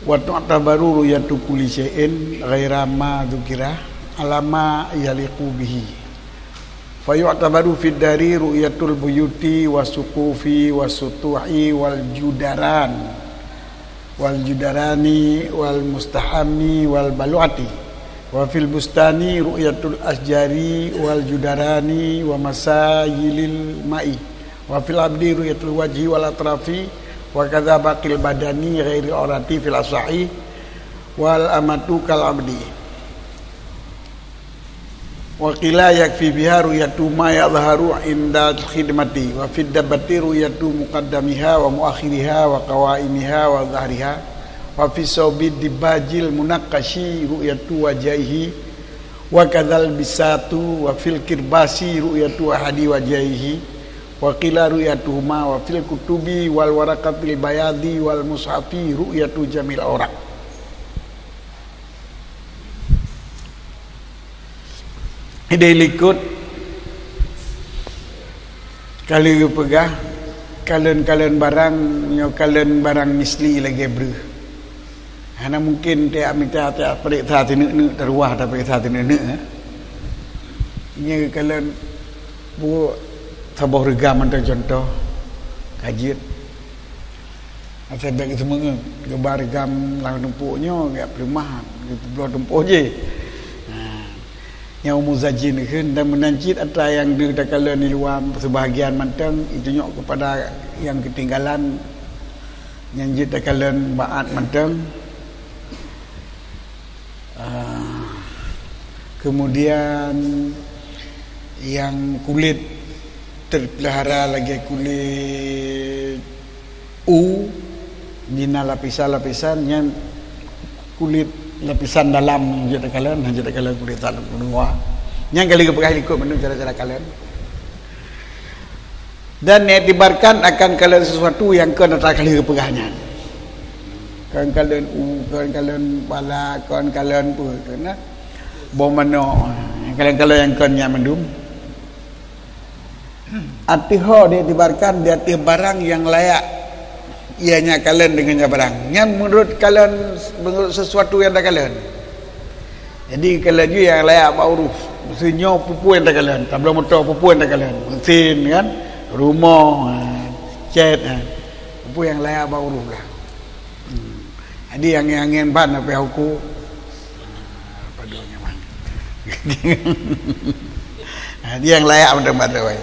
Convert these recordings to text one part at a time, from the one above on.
wa tu'tabaru ru'yatu kulli syai'in ghaira ma dzukira alama yaliqu bihi fa yu'tabaru fid dari ru'yatul buyuti wasuqufi wasutuhi wal judarani wal mustahami wal baluati wa fil bustani ru'yatul asjari wal judarani wa masayilil ma'i wa fil abdi ru'yatul wajhi wal atrafi wa kadza baqil badani ghairi orati fil asahi wal amatu kal abdi wa qila yakfi biha ru'yatu ma yadhharu inda khidmati wa fid dabati ru'yatu muqaddamiha wa muakhiriha wa qawaimiha wa dhahriha wa fi sawbid dibajil munaqqashi ru'yatu wajhihi wa kadzal bisatu wa fil kirbasi ru'yatu ahadi wajhihi wa qila ru'yatuhuma wa fil kutubi wal waraqatil bayadi wal mushafi ru'yatu jamil awraq. Ide likut kali pegah kalen barang nyo kalen barang misli lagi bru. Ana mungkin dia minta perik tha tinuk terwah tapi tha tinuk nya kalen bu tabuh regam antara contoh kajit saya bagi semua gebar regam lang tumpuknya gak perumahan gitu tumpuk je yang muzajin kan dan menancit antara yang di kala di luar sebahagian manteng itu nyok kepada yang ketinggalan yang jit kalen baat manteng kemudian yang kulit terpelihara lagi kulit dina lapisan-lapisan yang kulit lapisan dalam jat kalian kulit dalam luar yang kali kepegah ikut menu cara-cara kalian dan dietibarkan akan kalian sesuatu yang kena kali kepegahnya kan kalian kalian pala kan kalian pun kena bomano kalian yang kena mendum atiho dietibarkan di atas barang yang layak ianya kalian dengannya barang yang menurut kalian menurut sesuatu yang tak kalian jadi kalian juga yang layak urus mesinnya pupu yang tak kalian tabla motor pupu yang tak kalian mesin kan rumah cat pupu yang layak urus lah jadi yang ban apa hukum apa doanya man dia yang layak benar-benar.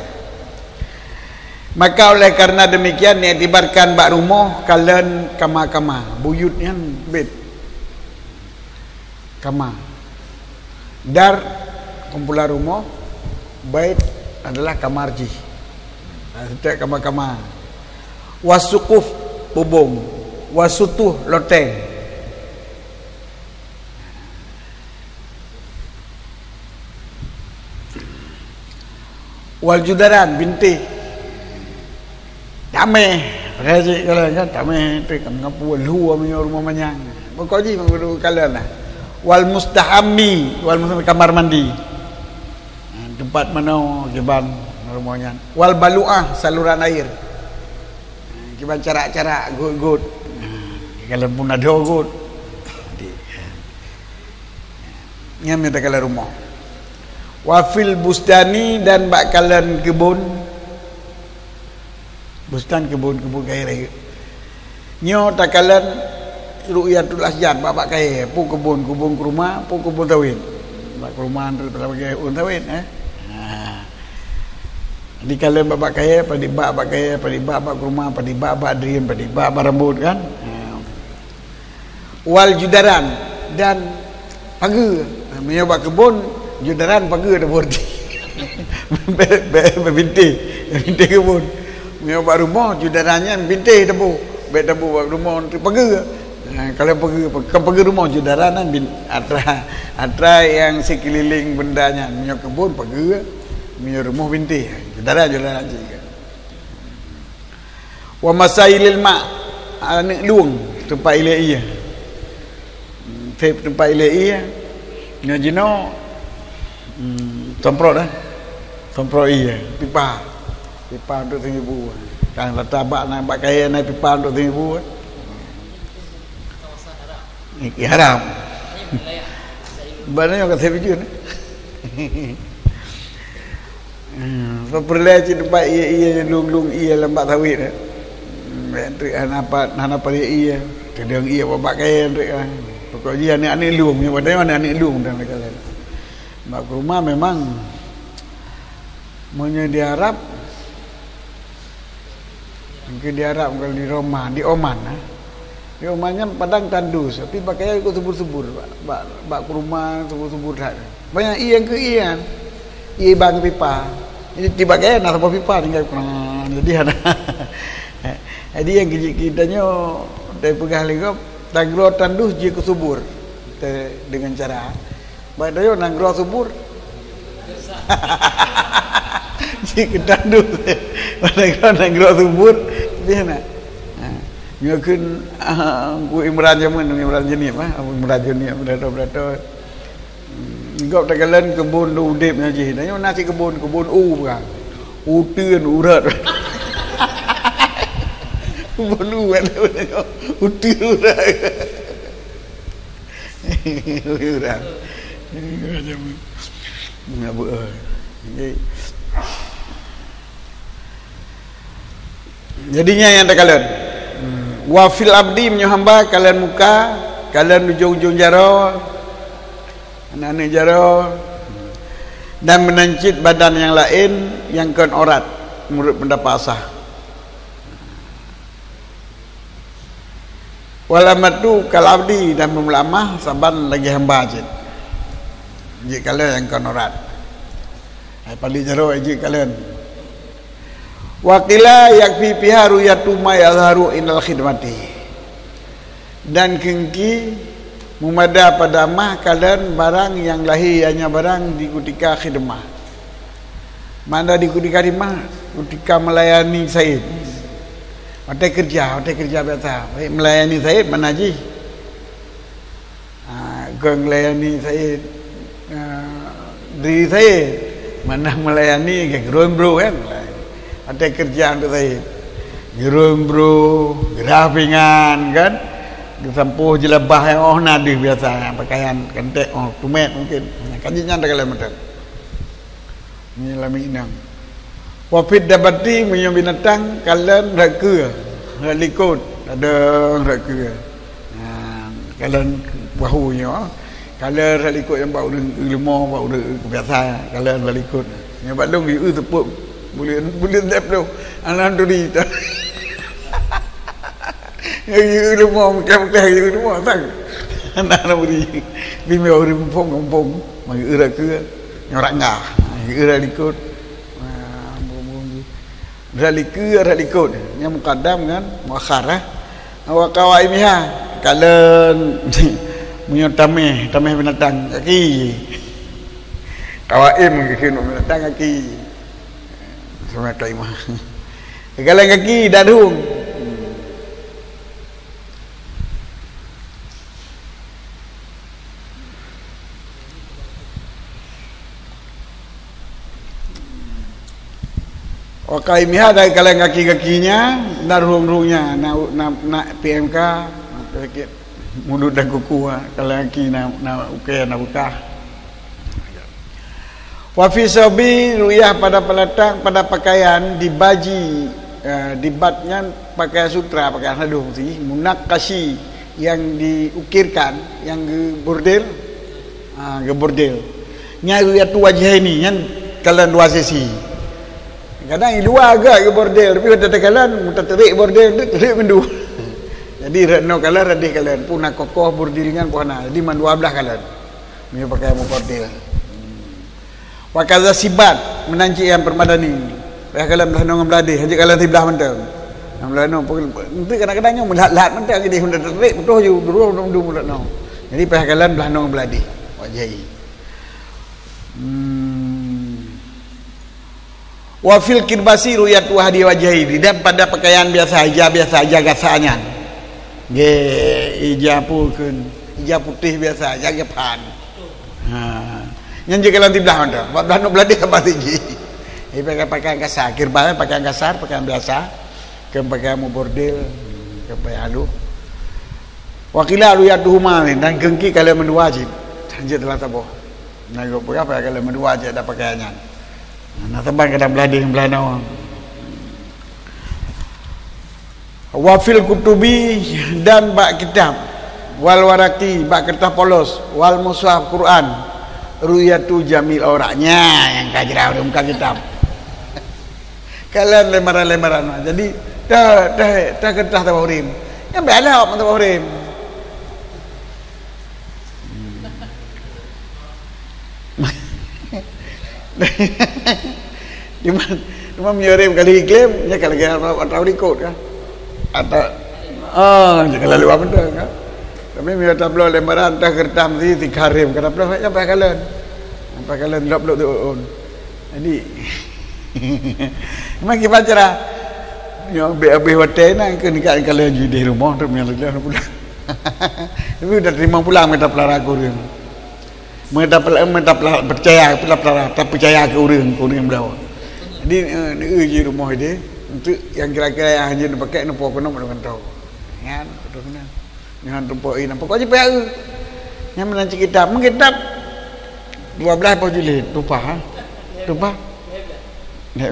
Maka oleh karena demikian dietibarkan bak rumah kalian kama buyutnya bed kama dar kumpulan rumah bait adalah kamarji setiap kama wasukuf bubung wasutuh loteng wal judaran binti damai rezi kalau kan damai tu kan ngapu lu amio rumah manyang pokoknya mengudu kalian lah wal mustahami kamar mandi tempat mana kiban rumahnya wal baluah saluran air kiban cara-cara gut kalau pun ada gut nyam minta kalian rumah wafil bustani dan bakalan kebun bustan kebun kaya nyo takalan ru'yatul asjar babak kaya pun kebun kurma pun kebun tawin bak perumahan terbagai tawin di kalian babak kaya pada babak kaya pada babak kurma pada babak dream pada babak rambut kan wal judaran dan pagi menyobak kebun judaran pagi ada bordi binti kebun menyobak rumah judarannya binti tebu bet tebu rumah pagi kalau pergi rumah judaran atra yang sekeliling bendanya menyok kebun pagi menyok rumah binti judaran juga wa masailil ma anak luang tempat ilai tempat ilai ngajino semprot pipa untuk tinggi kan letabak nak bak kaya naik pipa untuk tinggi Iki haram. Bana yang kata bijun. Perlu cik tempat ia lung ia lambat sawit. Menteri apa ia. Kadang ia bawa kain mereka. Pokoknya anak-anak lung, padahal anak-anak lung dan mereka. Mak rumah memang menyedia Arab. Mungkin di Arab kalau di Roma, di Oman, di Omannya padang tandus, tapi pakaian ikut subur-subur, bak rumah subur-subur dah. Banyak ian ke ian, bang pipa. Jadi tiba kaya nak sampai pipa tinggal kurang. Jadi ada, jadi yang kitanya dari pegah ligop, tanggro tandus je ke subur, dengan cara, baik nanggro subur. Jika tandus, nanggro subur. Dia nak nyokun ku Imran jenis apa Imran jenis berada engkau tagalan kebun udip ngaji dah nasi kebun bukan utun urat kebun urat utun urat ngapa jadinya yang tak kalian wafil abdi menyuhamba kalian muka kalian ujung-ujung jaro anak-anak jaro dan menancit badan yang lain yang kan orat menurut pendapat asah walamatu kal abdi dan memelamah saban lagi hamba ajit jika kalian yang kan orat paling jaro ajit kalian Wakila yakfi piharu yatuma yazharu inal khidmati dan kengki memada pada mah kalian barang yang lahir hanya barang di ketika khidmah mana di ketika khidmah ketika melayani Said hotel kerja biasa melayani Said mana haji kau melayani Said diri Said mana melayani ke bro kan ada kerjaan tu saya gerum bro gerapingan kan disampuh jelabah yang nadi biasa pakaian kentek tumet mungkin kajinya ada kalian betul ni lami inang wafid dabati punya binatang kalian raka likut ada raka kalian bahunya kalian likut yang bau lemah bau biasa kalian likut yang balung itu tepuk boleh lep tu alhamdulillah yang lemah macam yang lemah tak anak beri bimi orang kumpung mari ira ke nyorak ngah ira likut ira likut yang muqaddam kan muakhar wa qawaimiha kalen punya tameh binatang kaki qawaim ke binatang kaki semua kaimah kalau kaki dadung wakaimiha dari kalau kaki-kakinya darung-darungnya nak PMK sakit mulut dan kuku kalau kaki nak ukir nak buka wafi sobi ruyah pada pelatang pada pakaian dibaji dibatnya pakaian sutra pakaian hadung sih munakkashi yang diukirkan yang bordel ke bordel nyari tu wajah ini yang kalian dua sisi kadang dua agak ke bordel tapi ada kalian muta terik bordel tu terik mendu jadi reno kalian radih kalian punah kokoh bordelingan puana jadi man 12 kalian ni pakai bordel wakaza sibat menanci yang permadani payah kalian belah nong beladi haji kalian tibelah mentang belah nong nanti kadang-kadangnya melihat mentang jadi hendak terik betul je dulu mulut nong jadi payah kalian belah nong beladi wajahi wa fil kirbasi ruyat wahdi wajahi dan pada pakaian biasa jaga saanyan ge ija putih biasa jaga pan yang jika lanti belah anda, belah nak belah dia apa tinggi? Ini pakaian kasar, kirban pakaian kasar, pakaian biasa, ke pakaian bordel, ke pakaian halu. Wa qila ruyatuhuma dan gengki kalau mendua wajib. Hanjit telah tabuh. Nah, apa kalau mendua wajib ada pakaiannya. Nah, teban kada belading belana. Wa fil kutubi dan bak kitab wal waraqi bak kertas polos wal mushaf Quran ruyatu jamil orangnya yang kajrau di muka kitab. Kalian lembaran-lembaran. Jadi dah kertas tawarim. Yang bela apa tawarim. Cuma menyerim kali iklim ya kalau tahu ikut kan atau jangan lalu apa benda kan tapi dia tablo lembaran dah kertas mesti dikarim kata pula sampai kalian drop tu jadi memang kita baca yang habis hotel nak dekat kalian di rumah tu punya lagi pula tapi dah terima pulang mereka pelaraku dia mereka percaya percaya ke orang berlawan. Jadi ni rumah dia untuk yang kira-kira yang hanya pakai nampak kena dengan tahu. Kan betul benar. Jangan nampak ini nampak aja payah. Yang menanci kitab, mengkitab 12 apa jilid lupa ha. Lupa. 12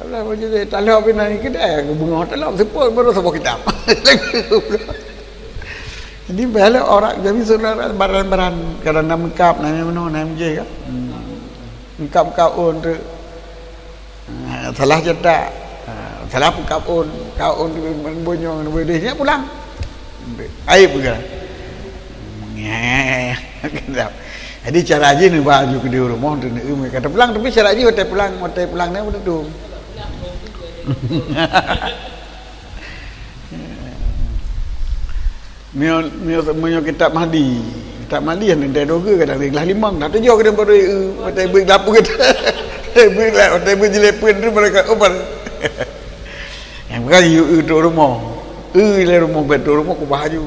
apa jilid tak lalu pina ni kita bunga tak lalu sepul baru sebab kitab. Jadi bala orang jadi saudara baran-baran kadang nak mengkap nak mana je kan. Mengkap kaun tu salah cetak salah kaun bonyong boleh pulang aib juga. Jadi cara aja ni baju ke di rumah tu ni kata pulang tapi cara aja hotel pulang ni boleh tu. Mio kitab Mahdi yang ada doga kadang kelas 5 dah tujuh kadang baru hotel beri lapu kita hotel beri jelepun tu mereka open yang bukan tu rumah le rumah betul rumah ku baju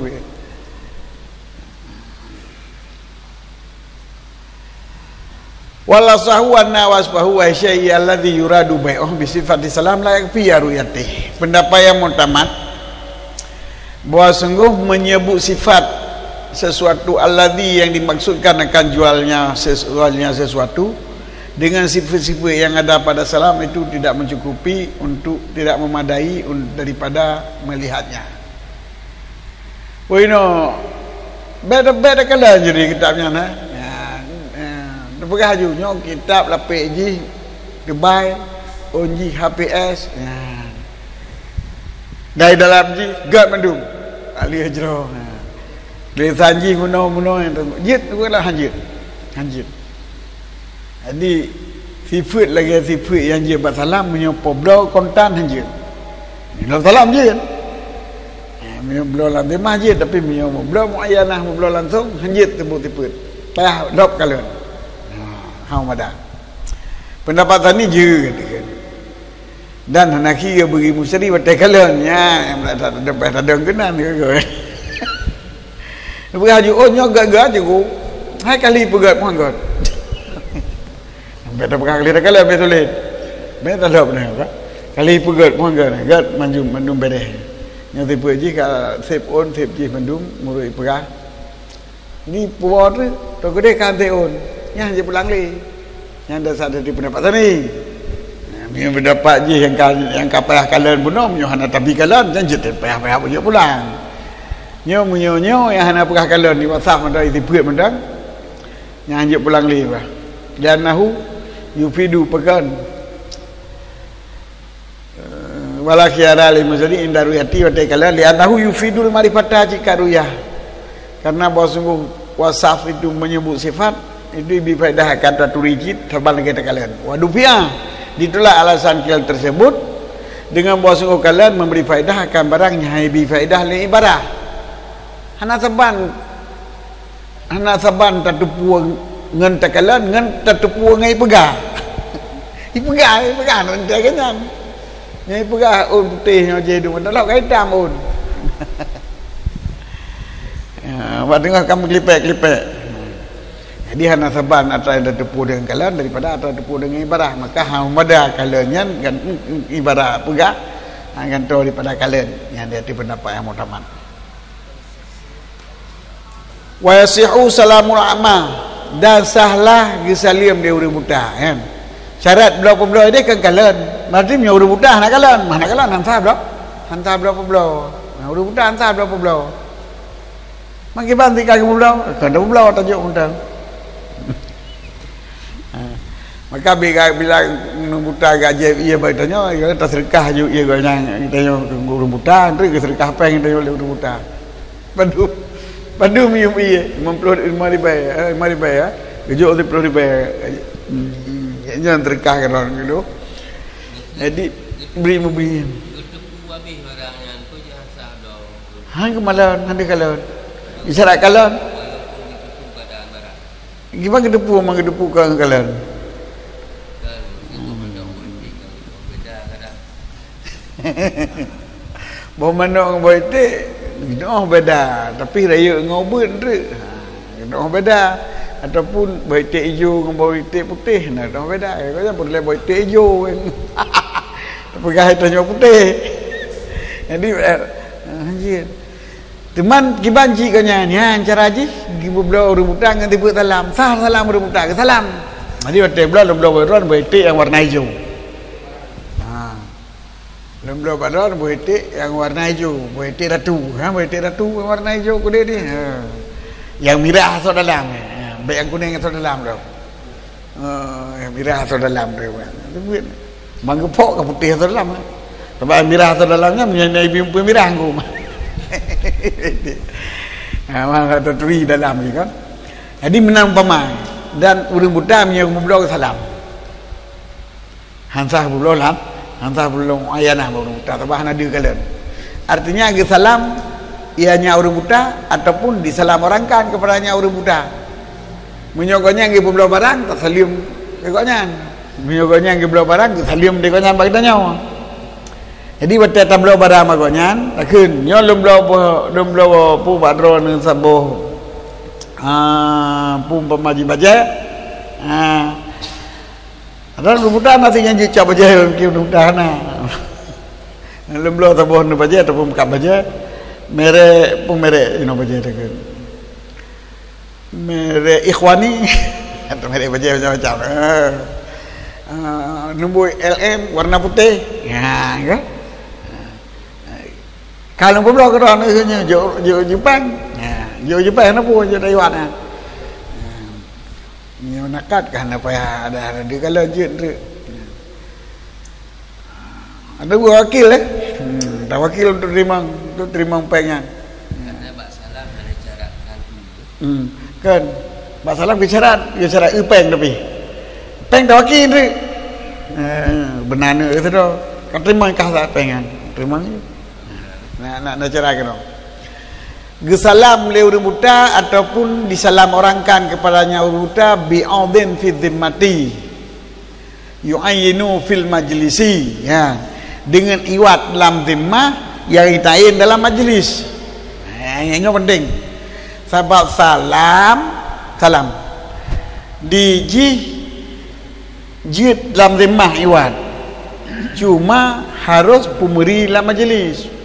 wala sahwan wasfahu wa syai alladhi yuradu bai'uh bi sifati salam la yakfi ruyati pendapat yang mutamat bahawa sungguh menyebut sifat sesuatu alladhi yang dimaksudkan akan jualnya sesuatu dengan sifat-sifat yang ada pada salam itu tidak mencukupi untuk tidak memadai daripada melihatnya. Beda-beda kala jadi kitabnya nah. Pergi hajunya kitab lapik ji Dubai onji HPS dari dalam ji gad mendung ali hajro dari sanji muno yang jit bukanlah hanjit jadi sifat lagi sifat yang dia bersalam punya poblo kontan hanjit dalam salam je punya blo lantai masjid tapi punya blo muayyanah blo langsung hanjit tebut-tebut payah dop kalian hau madah pendapat tadi je katakan dan hanaki dia beri musri batai kalian ya tak ada kenan ke beri haji gak je ku hai kali pegat manggot beta kali kali apa tulis beta dah benar kali pegat manggot gat mandum bedeh yang tipu je ka sep on sep je mandum murui pegah ni puar tu gede kan te on yang je pulang li yang dasar dari pendapat tadi yang pendapat je yang kapayah kalian bunuh hana tapi kalian janji payah punya pulang nyo yang hana pegah kalian di WhatsApp ada itu buat mendang yang je pulang li bah dan nahu yufidu pekan wala khiyara li mazali indaruyati wa kalian li anahu yufidul marifata jika ruyah karena bahawa sungguh WhatsApp itu menyebut sifat itu bifaedah kata turijit terbalik kata kalian wadufiah ditulah alasan kalian tersebut dengan bahawa sungguh kalian memberi faedah akan barangnya hai bifaedah li ibadah hana saban tatupu ngan takalan ngan tatupu ngai pegah ipegah nanti kenyang ngai pegah un putih je du dalam kaitam un buat dengar kamu klipek jadi hana saban atau ada tepu dengan kalian daripada atau tepu dengan ibadah maka hamada kalian kan ibadah pegah gantung daripada kalian yang dia pendapat yang mutamat. Wa yasihu salamul a'ma, dan sahlah gisalim dia urang buta kan. Syarat berapa dia kan kalian. Berarti punya urang buta nak kalian. Mana kalian hantar berapa? Hantar berapa belau? Nah, urang buta hantar berapa belau? Maki banti kaki belau, kan dah belau tajuk undang. Maka bila buta gaji ia bertanya, ia tak sedekah juga ia goyang tanya urang buta, tu ke sedekah apa yang tanya oleh urang buta. Padu mium ia 50 ribu ya. Kejuk 10 ribu. Jangan sedekah kan orang gitu. Jadi beri Kedepu habis barangnya tu jangan sah dong. Hang kemalan nanti kalon. Isyarat kalon. Walaupun dikedepu keadaan barang. Gimana kedepu mang kedepu kang kalon. Bawa mana orang berita Ginoh beda. Tapi raya ngobut tu Ginoh beda. Ataupun berita hijau dengan berita putih, nah ginoh beda. Kau jangan boleh berita hijau pegang tanya putih. Jadi anjir teman kibanci kau nyanyi cara haji gibu belau rebutan dengan tiba salam salam rebutan ke salam. Jadi belau beron berita yang warna hijau. Belum badar buitik yang warna hijau, buitik ratu, buitik ratu yang warna hijau kuda ni. Yang merah masuk dalam, baik yang kuning masuk dalam tu. Yang merah masuk dalam tu. Manggepok ke putih masuk dalam. Sebab yang merah masuk dalamnya menyinai bimpu merah aku. Mana ada teri dalam ni kan. Jadi menang pamai dan urang buta punya belau salam. Hansah belau lah. Hantar belum ayana baru buta tabah ada kalian. Artinya agi salam ianya orang buta ataupun disalam orangkan kepadanya orang buta. Menyogoknya agi belau barang tak salim dekoknya. Menyogoknya agi belau barang tak salim dekoknya bagi tanya. Jadi betul belau barang magoknya takun nyo lum belau pu badro dengan saboh. Pu pemaji baja. Ada rumputan nanti yang jika baca mungkin rumputan na, lemblo tabuh nu baca ataupun buka baca, mere ino baca dekat, mere ikhwani atau mere baca macam-macam, nombor LM warna putih, ya kan? Kalau belum kerana isanya Jepang, Jepang apa pun jadi Taiwan. Ni nakat kan apa ya ada di kalau jut tu. Ada dua wakil dah wakil untuk terima pengnya. Kata bak salam ada cara kantu. Kan. Bak salam syarat upeng tapi. Peng dah wakil tu. Benana itu tu. Kan terima kah tak pengan. Terima ni. Nak cara kan. Gesalam le urang buta ataupun disalam orangkan kepadanya urang buta bi'adhin fi dhimmati yu'ayyinu fil majlisi ya dengan iwat dalam zimmah yang ditain dalam majlis. Yang penting sebab salam jid dalam zimmah iwat cuma harus pemberi dalam majlis.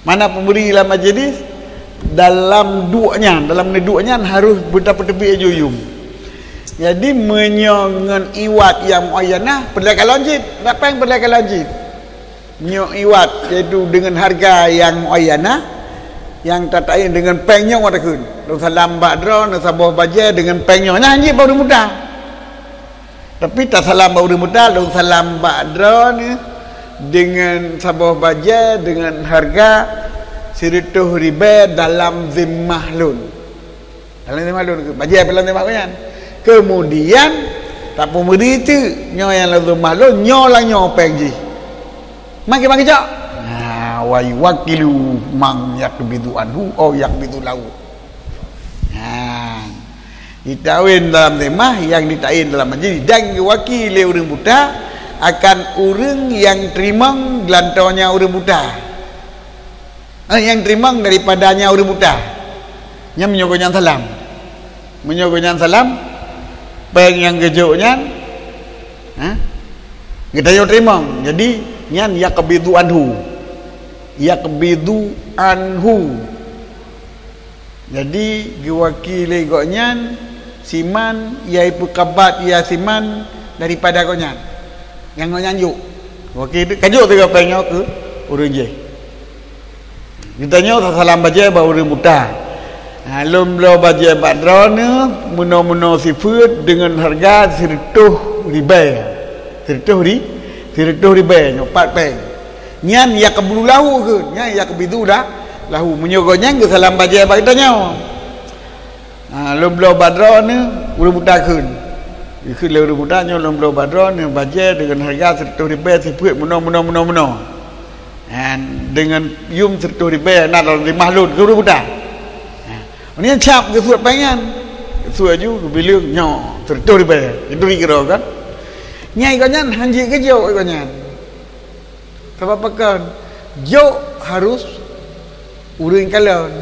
Mana pemberi dalam majlis dalam duanya harus bertepi juyum. Jadi menyongan iwat yang muayyanah perlakan lanjut. Apa yang perlakan lanjut? Nyok iwat iaitu dengan harga yang muayyanah yang tatain dengan pengnya watakun. Dong salam badro dan sabah baja dengan pengnya nyanyi baru mudah. Tapi tak salam baru mudah, dong salam badro ni dengan sabah baja dengan harga 100 ribu dalam zimmah lun. Dalam zimmah lun baja dalam zimmah kan. Kemudian tak pemberi tu nyo yang dalam zimmah lun nyo lah nyo pengji. Maki jap. Wa yuwakilu mang yakbidu anhu au yakbidu lahu. Ditawin dalam zimmah yang ditain dalam majlis dan diwakili orang buta akan orang yang terima gelantonya orang buta, yang terima daripadanya orang buta, yang menyogoknya salam, peng yang kejoknya, kita yang terima. Jadi nyan yaqbidu anhu, yaqbidu anhu. Jadi gewakili goknyan siman iaitu kabat ia siman daripada goknyan yang goknyan yuk wakil kajuk tiga penyo ke urang je ditanya salam baje ba urang muta lom lo baje badrone muno sifut dengan harga 100 ribu nyopat peng nyan yaqbidu lahu ke nyan yaqbidu lahu menyogoknya ke salam baje ba ditanya lomblo badra ni urang buta keun ikut le urang buta nyo lomblo badra ni baje dengan harga 100 ribu siput muno dengan yum 100 ribu nak di mahlun ke urang buta ni cap ke suat pengen suat ju bilang nyo 100 ribu itu kira kan nyai kanyan hanji ke jo kanyan sebab pakan jo harus urang kalon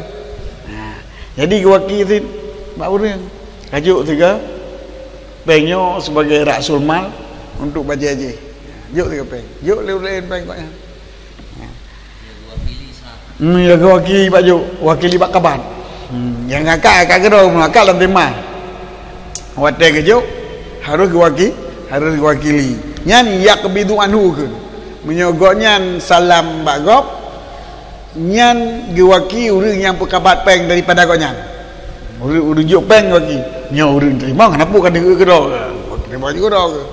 jadi wakil sin mak urang kajuk tiga pengyo sebagai rasul mal untuk baje aje juk tiga peng juk lain peng kok ya wakili baju wakili bak kaban yang akak gedo akak dalam tema wate kejuk harus wakili nyan yaqbidu anhu ke menyogoknya salam bak gop nyan gewaki urang yang pekabat peng daripada goknyan urang juk peng waki nyo urang terima kenapa kan ke do terima juga do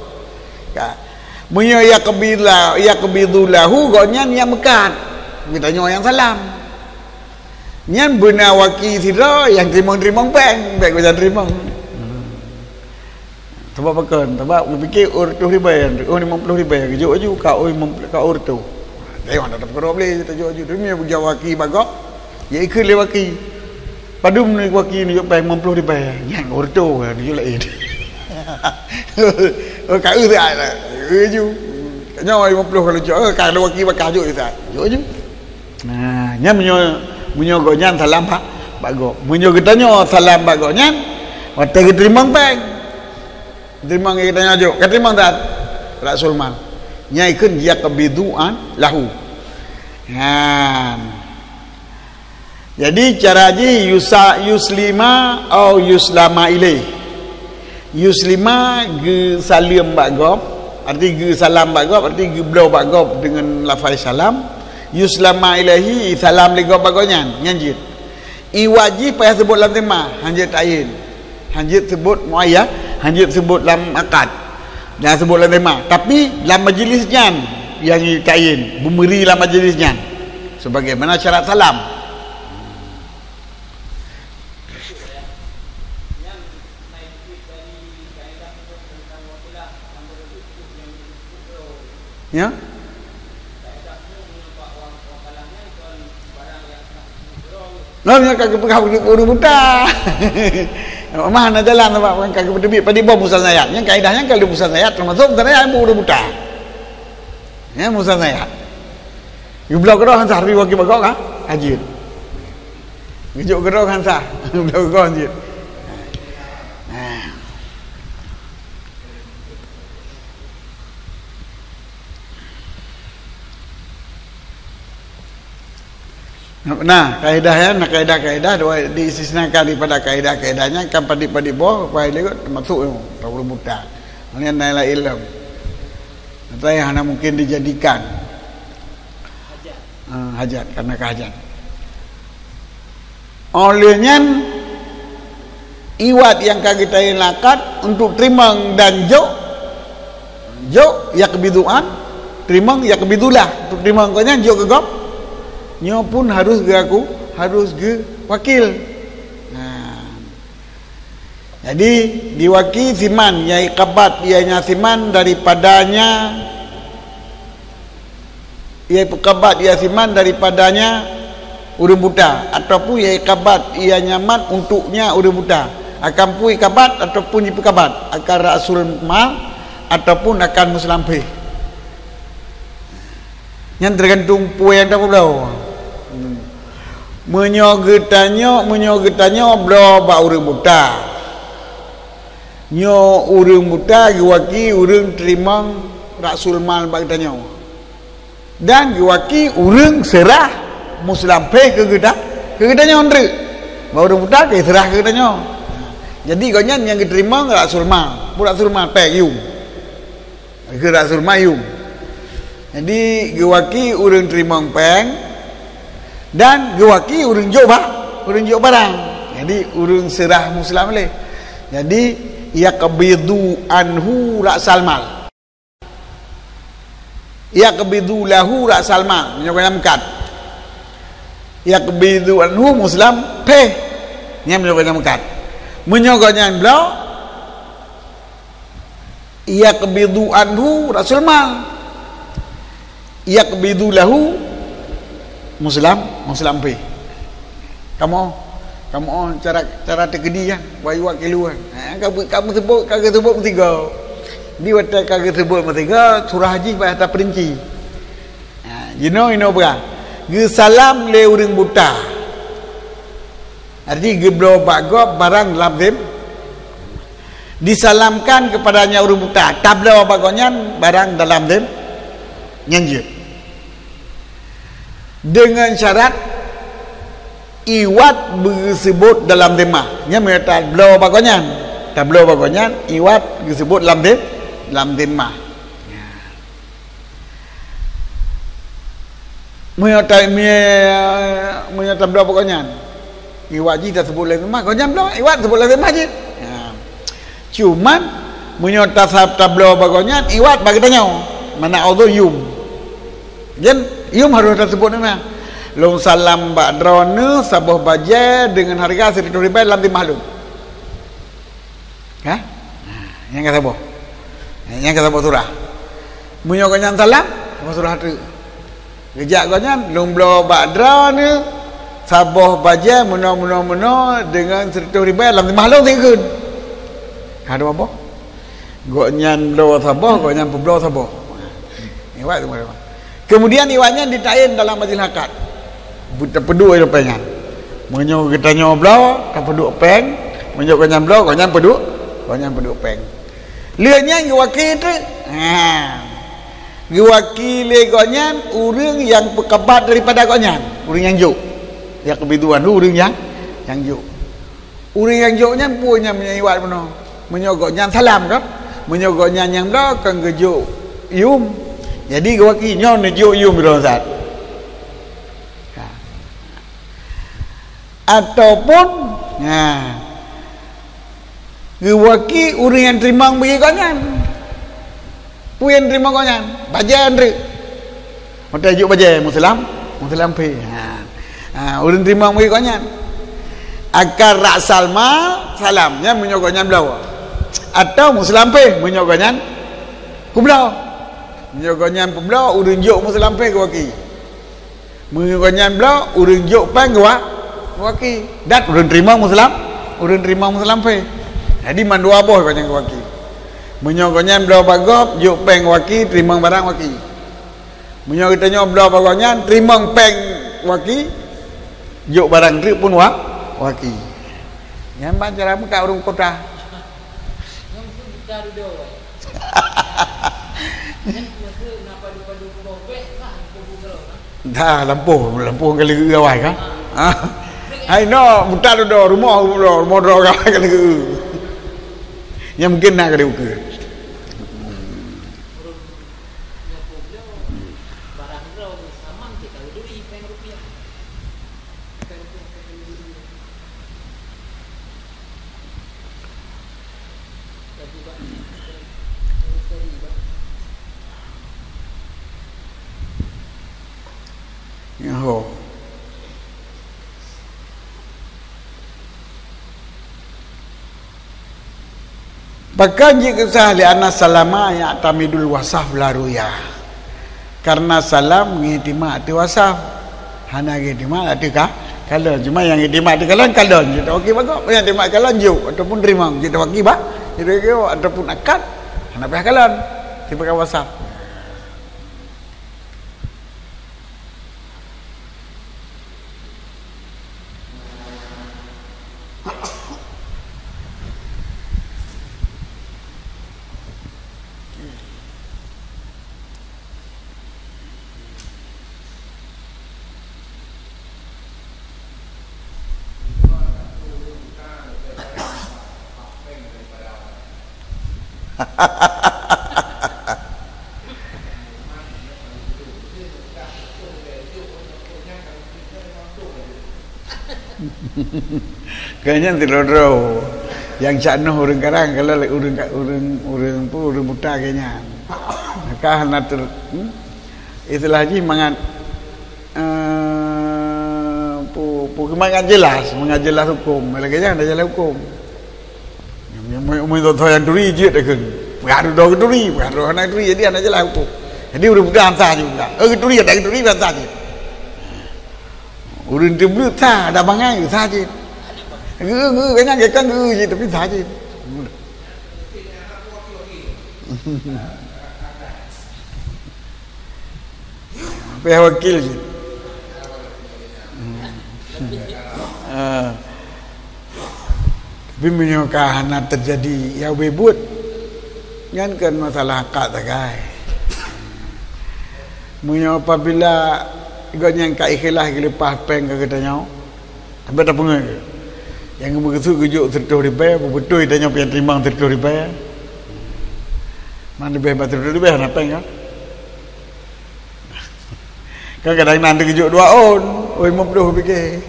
ka munyo yaqbidu lahu goknyan yang mekat kita nyo yang salam nyan benar waki sira yang terima peng baik goknyan terima sebab pakan sebab fikir 100 ribu 50 ribu kejuk aju ka urtu tengok tak perlu boleh kita jual tu ni buja waki bagok ya ikut le waki padum ni waki ni pay 50 ribu yang orto ni jual lain ka u sai la ju nyawa 50 kalau jual ka waki bakal jual sai jual ju nah nya munyo gonyan salam pak bagok munyo getanyo salam bagok nyan wate terima peng terima kita nyajo terima tak Rasul mal nyai keun yaqbiduan lahu. Jadi cara ji yuslima atau yuslama ilaih. Yuslima ge salim bagop, arti ge salam bagop, arti ge blau bagop dengan lafaz salam. Yuslama ilaihi salam li gop bagonyan nyanjit. I wajib payah sebut dalam tema, hanjit ayin. Hanjit sebut muayyah, hanjit sebut dalam akad. Jangan sebut dalam tema, tapi dalam majlisnya yang kain memberi dalam majlisnya sebagaimana syarat salam. Ya. Namanya kagak pegawai urus buta. Mana jalan apa kan kagak berdebit pada bom musan ayat. Yang kaidahnya kalau musan ayat termasuk saya urus buta. Ya musan ayat. Ibu geroh hansa hari wakil bagok ah hajir. Ijuk geroh hansa. Ibu geroh hajir. Nah, kaedah diistisnakan daripada kaedah-kaedahnya kan padi-padi boh kaedah termasuk tahu buta. Ini nilai ilmu. Atau yang hanya mungkin dijadikan hajat karena kehajat. Olehnya iwat yang kita lakat untuk terima dan jo yaqbiduan terima yaqbidulah untuk terima konya jo gegop nyo pun harus ge aku harus ge wakil. Jadi diwakil siman yai kabat ianya siman daripadanya yai pekabat ia siman daripadanya urang buta ataupun yai kabat ia nyaman untuknya urang buta akan pui kabat ataupun ipu kabat akan rasul mal ataupun akan muslampe yang tergantung pui yang tak belau menyogetanyo bro ba urang buta nyo urang buta giwaki urang terima rasul mal bag tanyo dan giwaki urang serah Muslim pe ke gedanya ondre baru budak ke serah ke gedanya. Jadi gonyan yang diterima Rasul Ma pura Rasul Ma pe yung ke Rasul Ma yung. Jadi giwaki urang terima peng dan giwaki urang jok barang. Jadi urang serah Muslim le. Jadi yaqbidu anhu ra'sal mal. Yaqbidu lahu ra'sal mal. Menyokanya mekat. Yaqbidu anhu Muslim pe. Nya menyokanya mekat. Menyokanya beliau yaqbidu anhu ra'sul mal. Yaqbidu lahu Muslim pe. Kamu cara tegedi kan bayu wakiluan. Kamu sebut kagak sebut tiga. Di watak kagak sebut tiga surah haji pada atas perinci. You know apa? Ge salam le urang buta. Arti ge blo bagop barang dalam dem disalamkan kepadanya urang buta. Tablo bagonyan barang dalam dem nyanjut. Dengan syarat iwat disebut dalam tema nya mereka tablo bagonyan iwat disebut dalam tema mereka tablo bagonyan iwat ji tersebut dalam tema gonyan blo iwat sebut dalam tema je cuman menyota tablo bagonyan iwat bagi tanya mana auto yum jen yum harus tersebut nama long salam ba'drone sabuh baja dengan harga Rp1.000 dalam timah lu. Ha? Yang kata sabuh. Yang kata sabuh surah. Munyo ganyan salam, sabuh surah tu. Gejak ganyan long blo ba'drone sabuh baja muno dengan Rp1.000 dalam timah lu tinggun. Ada apa? Gonyan blo sabuh, gonyan blo sabuh. Iwat tu. Kemudian iwatnya ditain dalam majlis akad. Buta peduk itu pengan. Menyo kita nyoblo, tak peduk peng. Menyo konyan blo, konyan peduk peng. Lianya giwaki itu. Giwaki le konyan urang yang pekebat daripada konyan. Urang yang juk. Ya kebiduan urang yang juk. Urang yang juknya punya menyiwat benar. Menyo konyan salam kan. Menyo konyan yang blo kan gejuk yum. Jadi giwaki nyon juk yum bro Ustaz. Ataupun giwaki urang yang terima bagi konyan puyen terima konyan baja andre mata juk baja Muslim pe urang terima bagi konyan akar ra'sal mal salamnya menyok konyan belau atau Muslim pe menyok konyan kublau menyok konyan kublau urang juk Muslim pe giwaki menyok konyan belau urang juk pang waki dat urang terima Muslim pe. Jadi mandua boh konyang waki. Menyogonyan blau bagop juk peng waki terima barang waki. Menyo kita nyo blau bagonyan terima peng waki juk barang tri pun waki. Yang cara muka urang kota. Yang buka do. Dah lampu kali gawai kan. Hai no buta do rumah modal kali ke. Yang mungkin nak kali ukur. Oh. Bahkan jika sahli anna salama ya'tamidul wasaf la ruya. Karena salam ngihtimat di wasaf. Hana ngihtimat di kalon. Cuma yang ngihtimat di kalon kita okey bagok. Yang ngihtimat kalon juk ataupun terima kita okey ba. Kita ataupun akad hana payah kalon. Tiba wasaf. Kayaknya tilodro yang cakno urang karang kalau urang buta kayaknya. Maka natur itulah ji mangan mangan jelas hukum. Malaganya ada jelas hukum. Yang tu yang duri je dah kan. Pengaruh duri, pengaruh anak duri jadi ada jelas hukum. Jadi urang buta hantar juga. Duri ada duri hantar je. Urang tu tak ada bangai saja. Kayaknya kan je tapi saja. Pihak wakil je. Tapi menyokah nak terjadi yang bebut kan masalah akad takai. Menyokah apabila iganya kai khilah lepas peng ke katanya. Tapi tak pengen. Yang begitu kejuk tertuh riba, betul tanya pian timbang tertuh riba. Mana lebih tertuh riba nak peng kan? Kadang-kadang nanti kejuk 2 on, oi mabduh fikir.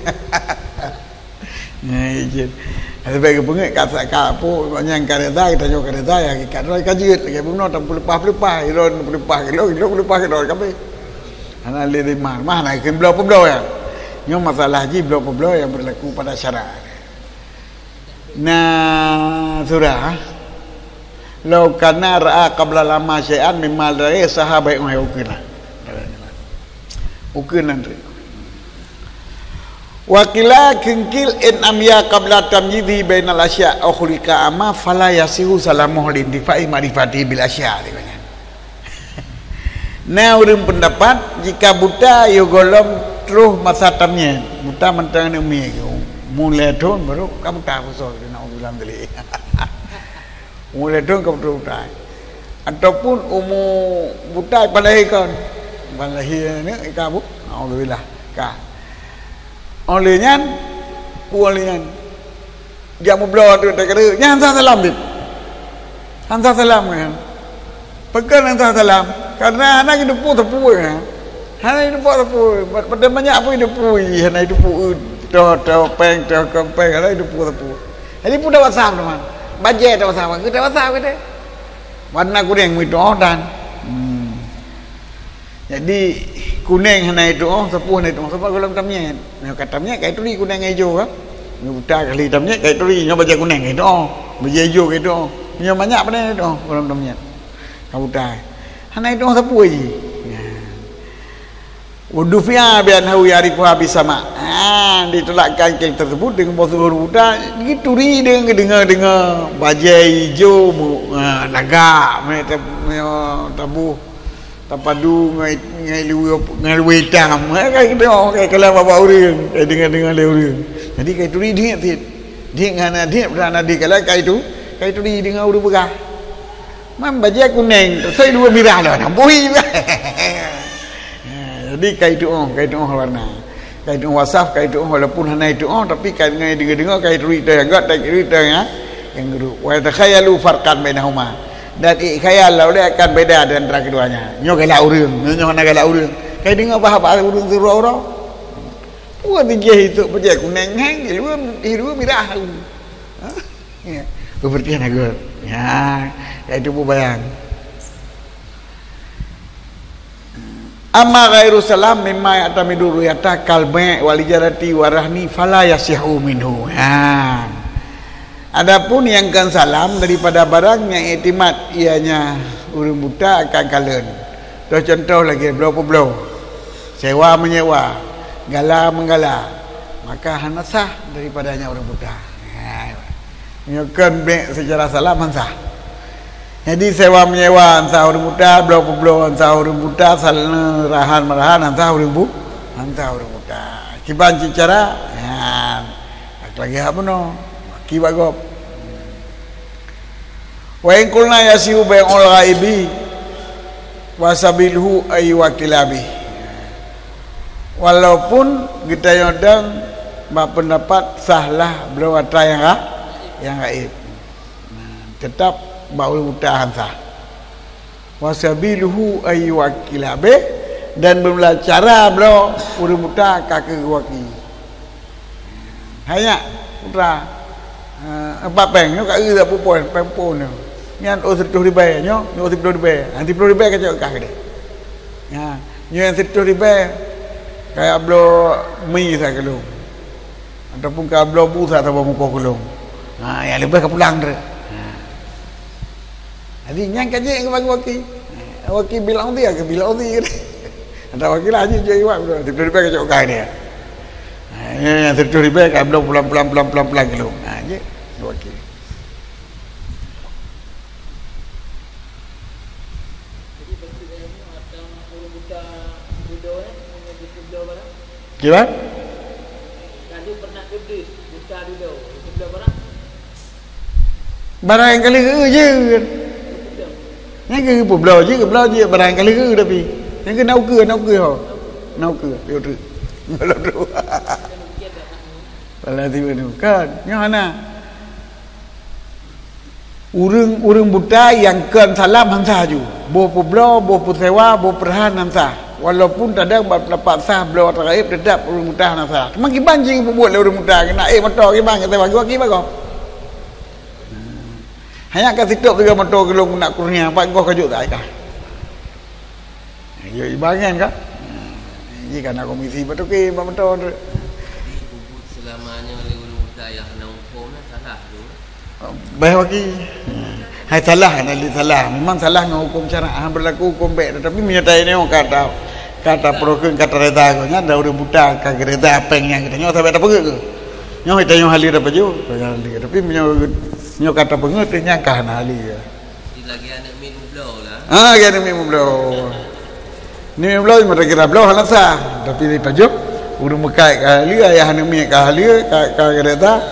Nah, je. Ada baik pengek kata apa yang kereta kita jo kereta ya kita roi kajit lagi buno tak lepas iron lepas kabeh. Ana le di mana ke blau ya. Nyo masalah ji blau yang berlaku pada syarak. Nah, surah law kana ra'a qabla lama syai'an mimma dari sahabat yang ukirlah. Ukiran tu. Wakila kengkil in amya qabla tamyidhi bainal asya' aw khulika ama fala yasihu salamuh lindifa'i ma'rifati bil asya' katanya. Nah, urang pendapat jika buta yo golom terus masa tamnya. Buta mentang ni umi mulai don baru kamu tak usah nak bilang tadi. Mulai don kamu buta. Ataupun umur buta palahkan. Palahir ni kamu alhamdulillah ka. Olehnya pualian dia mau blow tu tak kira hantar salam dit hantar salam kan pekan hantar salam karena anak hidup tepu kan anak hidup tepu pada banyak apa hidup anak hidup peng anak hidup tepu jadi pun dah WhatsApp teman bajet dah WhatsApp kita WhatsApp kita warna kuning itu dan jadi kuning hana itu tepu hana itu sebab kalau tamnya nak katamnya kai turi kuning hijau kan buta kali tamnya kai turi nyo baca kuning itu baca hijau itu nyo banyak pada itu kalau tamnya kamu buta hana itu tepu aje Wudufia bian hu yarifu habis sama. Ditolakkan kil tersebut dengan bosur buta gitu ri dengar bajai hijau naga tabu tapadu ngai lu hitam kayak gitu kayak kalau bawa urang kayak dengar urang. Jadi kayak tu ri dia ngana dia berana di kalau kayak tu ri dengar urang begah. Mam bajai kuning saya dua mirah lah nampui. Jadi kayak itu warna. Kayak itu wasaf, kayak itu walaupun hanya itu tapi kayak dengar kayak itu enggak tak itu ya. Yang kedua, wa takhayalu farqan bainahuma. Dan khayal dia akan beda di antara keduanya. Nyo galak urang, nyo hana galak urang. Kayak dengar bahasa urang surau-urau. Buat dia itu bajai kuning hang, hiru mirah. Ya, seperti naga. Ya, kayak itu bayang. Amma ghairu salam mimma ya'tamidu ru'yata kalbi walijarati warahni fala yasihu minhu. Adapun yang kan salam daripada barang yang iktimat ianya urang buta akan kalen. Contoh lagi blow sewa menyewa, gala menggala, maka hanasah daripadanya urang buta. Nyokan secara salam hansah. Jadi sewa menyewa antah orang buta, blow antah orang buta, salna rahan antah orang buta. Kiban cara, lagi apa no? Kibagop. Wa in qulna yasiu bai'ul ghaibi wasabilhu ay wakilabi. Walaupun kita yodang berpendapat sahlah berwata yang gaib. Tetap baul buta hansa wasabiluhu ayyuwakila be dan bermula cara bro urang buta kakek waki hanya putra apa peng nyo ka ư pupon pempon nyan o 10 ribu nyo 10 ribu nanti 10 ribu ka cak ka de ya nyo yang 10 ribu kayak blo mi sa kelung ataupun ka blo busa atau muka kelung yang lebih ke pulang de jadi nyang kaje bagi waki bilang dia ke bilang dia ada wakil aja je iwak bro 10 ribu ka cak ka dia yang 10 ribu ka blo pulang kelung je wakil. Gimana? Tadi pernah iblis buta dulu. Itu barang. Barang kali je. Yang ke peblau je barang kali tapi. Yang ke nau ke ho. Nau ke dia tu. Kalau tu. Kalau tiba tu kan. Yang mana? Urang buta yang kan salam hansa ju. Bo peblau, bo pusewa, bo perhan hansa. Walaupun tak ada dapat sah beliau terakhir tetap urang buta hansa. Cuma kiban je buat le urang buta kena motor kiban kata bagi waki bago. Hanya kat situ juga motor gelung nak kurnia apa kau kajuk tak kah? Ya ibangan kah? Jika nak komisi betul ke motor tu. Selamanya oleh urang buta yang kena hukum salah tu. Baik waki. Hai salah memang salah dengan hukum syariah berlaku hukum baik tetapi menyertai ni orang kata program kata reda ko nya da urang buta ka gereda peng yang kita nyo sampai tak pegek ke nyo kita nyo hali dapat ju tapi nyo kata penget nya kah hali ya lagi anak mi blow lah ya mi blow ni blow mata kira blow halan sah tapi di pajok urang mekai ka hali ayah anak mi ka hali ka gereda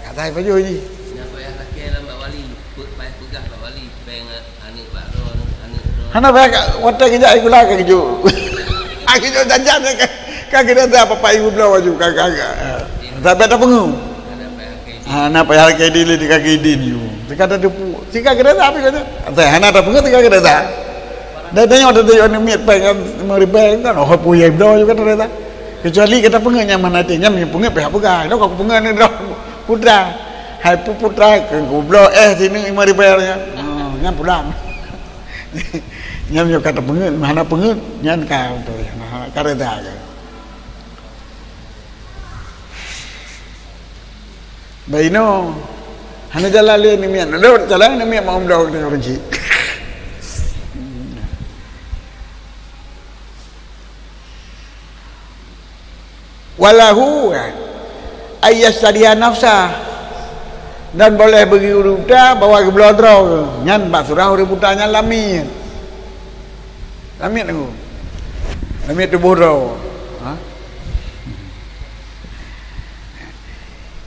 kata pajok ji Hana baik wata kerja aku lah kerja. Aku jo jajan kan kita ada apa ibu belau baju kakak. Tapi ada pengu. Hana payah ke di kaki din you. Jika ada depu, jika kita tapi kata. Hana ada pengu jika kita tak. Dan tanya ada yang miat pengen meribeng kan oh punya belau juga ternyata. Kecuali kita pengu nyaman hati nyam pengu pihak pegang. Nak aku pengu ni dah putra. Hai putra ke belau sini meribengnya. Nyam pulang. Nyam yo kata pengen mana pengen nyan ka tu nah kareda ke baino hana jalale ni mian do jalan ni mian mau dah orang ji walahu ayyasadiya nafsa dan boleh bagi uruta bawa ke blodro nyan bak surah urang butanya lamin tu lamit tu bodoh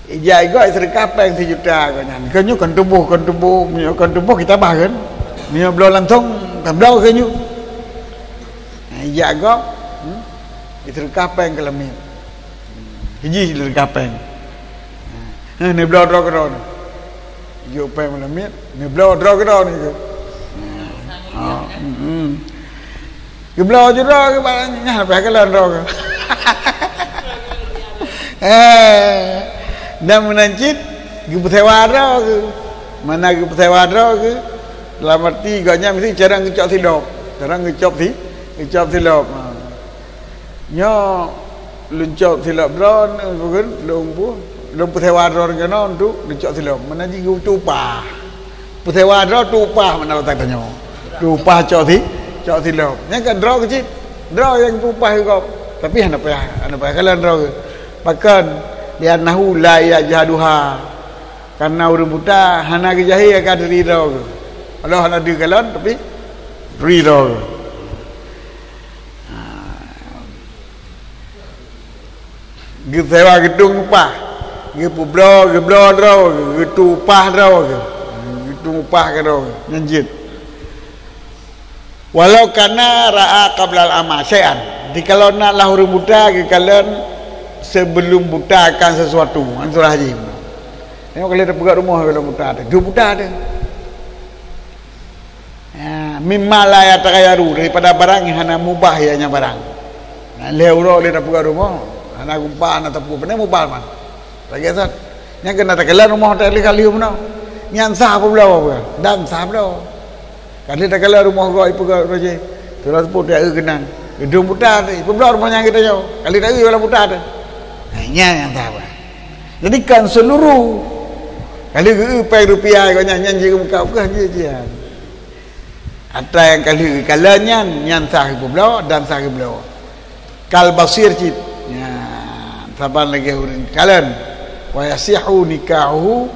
ijai goi sedekah peng 1 juta kau nyan kenyu kan tubuh kita bahkan ni belum langsung kan belum kenyu ijai goi sedekah peng ke lamit hiji sedekah peng ni belum draw ke ron yo peng lamit ni belum draw ke ron ni Geblau jura ke barangnya apa kalian roh ke? Dan menancit gebesewa roh ke? Mana gebesewa roh ke? Dalam arti gaknya mesti cara ngecop silop. Cara ngecop silop. Nyo luncop silop ron bukan lumpu sewa roh ke non tu luncop silop. Mana jigu tupah. Pusewa roh tupah mana tak tanya. Tupah cok silap. Yang kan draw kecil. Draw yang tupah kau. Tapi hana payah kalian draw. Bahkan dia nahu la ya jaduha. Karena urang buta hana ke jahi akan diri draw. Kalau hana di kalian tapi diri draw. Gitu sewa gedung upah. Gitu geblo draw, gitu upah draw. Gitu upah ke draw. Nyanjit. Walau kana ra'a qablal amasyai'an. Dikalau nak lahur buta ke kalian sebelum buta akan sesuatu. Surah Haji. Tengok kalau ada pegang rumah kalau buta ada. Dia buta ada. mimma la yataghayaru, daripada barang yang hana mubah ianya barang. Leuro le dapat rumah, hana gumpa hana tapu benar mubah man. Lagi sat, yang kena takkan rumah hotel kali umno, yang sah apa belau, dan sah belau. Kali takkan rumah kau ipu kau roje, terus pun dia kenang. Gedung putar, ipu belau rumahnya kita jauh. Kali tak ipu belau putar, yang sah apa. Jadi kan seluruh kali upai rupiah kau nyanyi muka bukan je. Ada yang kali kalanya yang sah ipu belau dan sah ipu belau. Kal basir cit, ya, saban lagi orang kalian. Wa yasihu nikahu,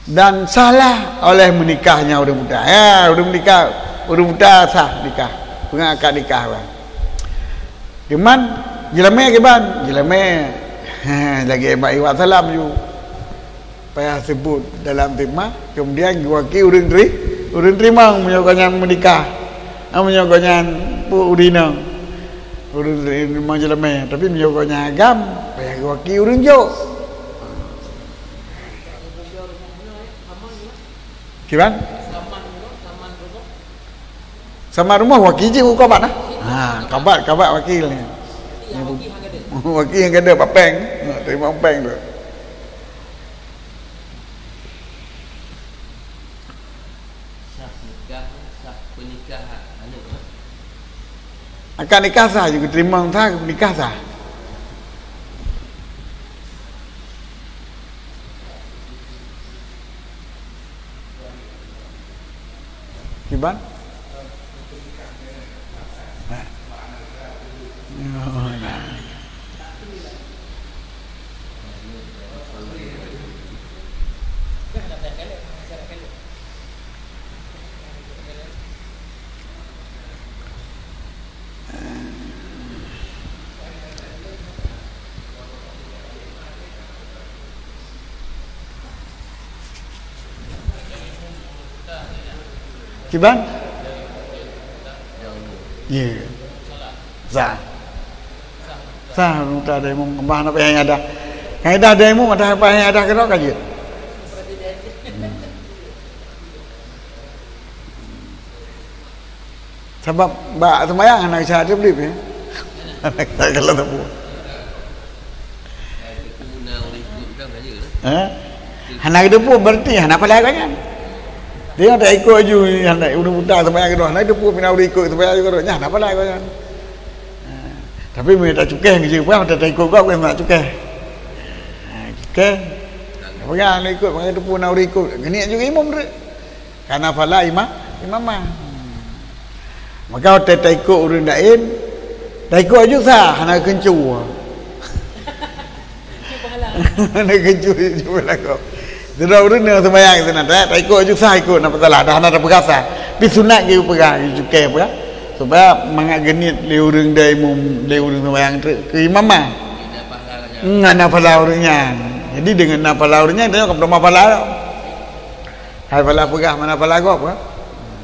dan salah oleh menikahnya orang muda. Ya, orang menikah, orang muda sah nikah, pengakad nikah bang. Cuman jelame ke bang, jelame lagi baik wa salam ju. Payah sebut dalam tema, kemudian wakil orang terima menyokongnya menikah, menyokongnya urina. Urun memang jelame, tapi menyokongnya agam, payah wakil urun jo. Kiban? Sama rumah wakil je kabat nah. Kabat wakil ni. Wakil yang ada papeng, terima papeng tu. Akad nikah sah juga terima sah nikah sah. Kiban? Kiban? Ya. Sah. Sah tak ada mu kembang apa yang ada. Kaedah demo ada apa yang ada kerok aja. Sebab bak sembahyang anak saya dia beli ya. Anak tak kalau tak buat. Anak dia pun berarti anak pada kan. Dia tak ikut je anak udah buta sembahyang ke doh. Anak dia pun pina udah ikut sembahyang ke doh. Nyah apa lah kan. Tapi mereka tak cukai je pun tak ikut kau kan tak cukai. Cukai. Pegang nak ikut mereka pun nak udah ikut. Gini juga imam dia. Karena fala imamah. Maka tak ikut urun lain. Tak ikut aja sah anak kencu. Anak kencu je lah kau. Sudah urun yang sembahyang itu nanti tak ikut aja sah ikut nak salah dah nak berkasa. Pi sunat ke pegang cukai apa? Supaya mangat genit le urang dai mum le urang sembahyang ke imamah. Ngana pahala urangnya. Jadi dengan pahala urangnya dia kau belum pahala. Hai pahala pegah mana pahala kau apa?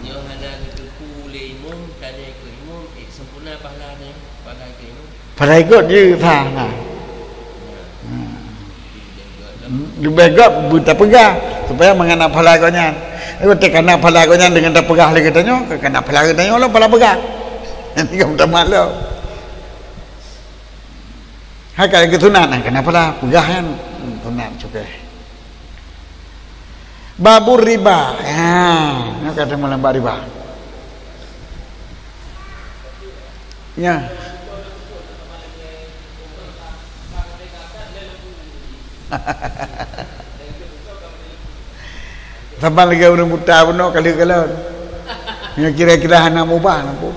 Nyo hana ke le imam tanya ke imam sempurna pahalanya pahala ke imam. Pahala ikut je sah. Lebih gap buta pegah supaya mengena pahala kau nya. Kalau kena pahala kau nya dengan tak pegah lagi katanya, kena pahala katanya lah pahala pegah. Nanti kamu tak malu. Hai kalau ketunan kena pahala pegah kan tunan juga. Babur riba. Nak kata malam riba. Ya. Sampai lagi orang buta pun kalau yang kira-kira hana mubah lampu.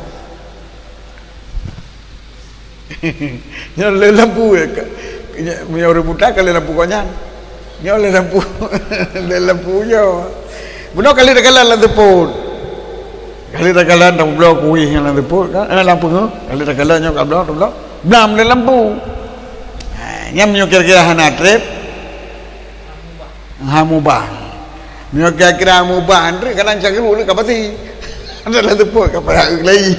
Yang lampu punya orang buta kalau lampu konyan. Yang lampu lampu yo. Benar kali dah kalah lampu pun. Kali dah kalah lampu blok kuih yang lampu pun kan lampu tu. Kali dah kalah nyok blok blam le lampu. Yang kira-kira hana trip mubah. Nyo kira-kira mubah andre kan cakru le kapati. Adalah tepuk kepada lagi.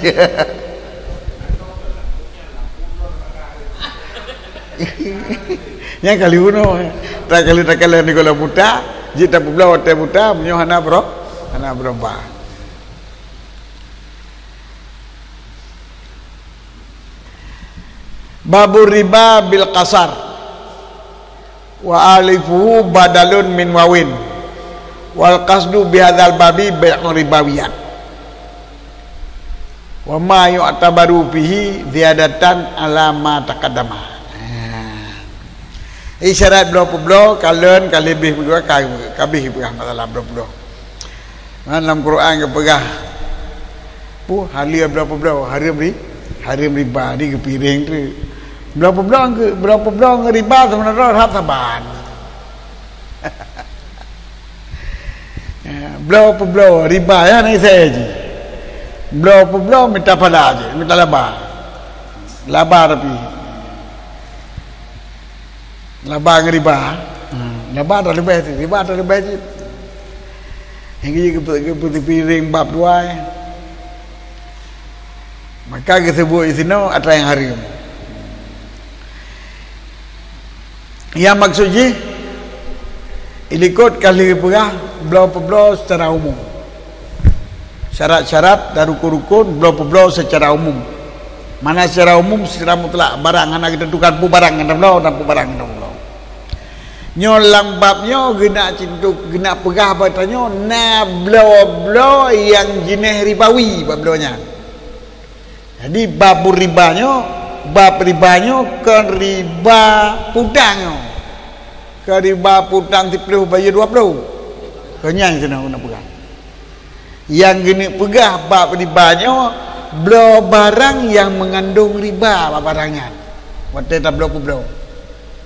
Yang kali uno tak kali ni kalau buta, jita pula hotel buta, menyo hana bro nak berubah. Babur riba bil qasar wa alifuhu badalun min wawin wal qasdu bihadzal babi bai'un ribawiyat wa ma yu'tabaru bihi ziyadatan ala ma taqaddama. Isyarat blo kalen kalebih bergua kabih bergah masalah blo. Dalam Quran ke pegah pu halia blo hari riba di ke piring tu. Berapa blo riba sebenarnya rap saban. Blo riba ya ni saya je. Blo minta pada aja, minta laba tapi laba ngeriba. Laba tak lebih tu, riba tak lebih je. Hingga ke piring bab dua. Maka kita sebut di sini ada yang haram. Yang maksudnya ikut kali perah blo secara umum. Syarat-syarat dan rukun-rukun blo secara umum. Mana secara umum secara mutlak barang anak kita tukar pu barang kita blo dan pu barang kita blo. Nyolang babnya gena cintuk gena perah batanya na blo yang jenis ribawi bablonya. Jadi bab ribanya ke riba putang. Ke riba putang 10 bayar 20. Kenyang sana nak pegang. Yang gini pegah bab ribanya blo barang yang mengandung riba barangnya. Waktu tak blo.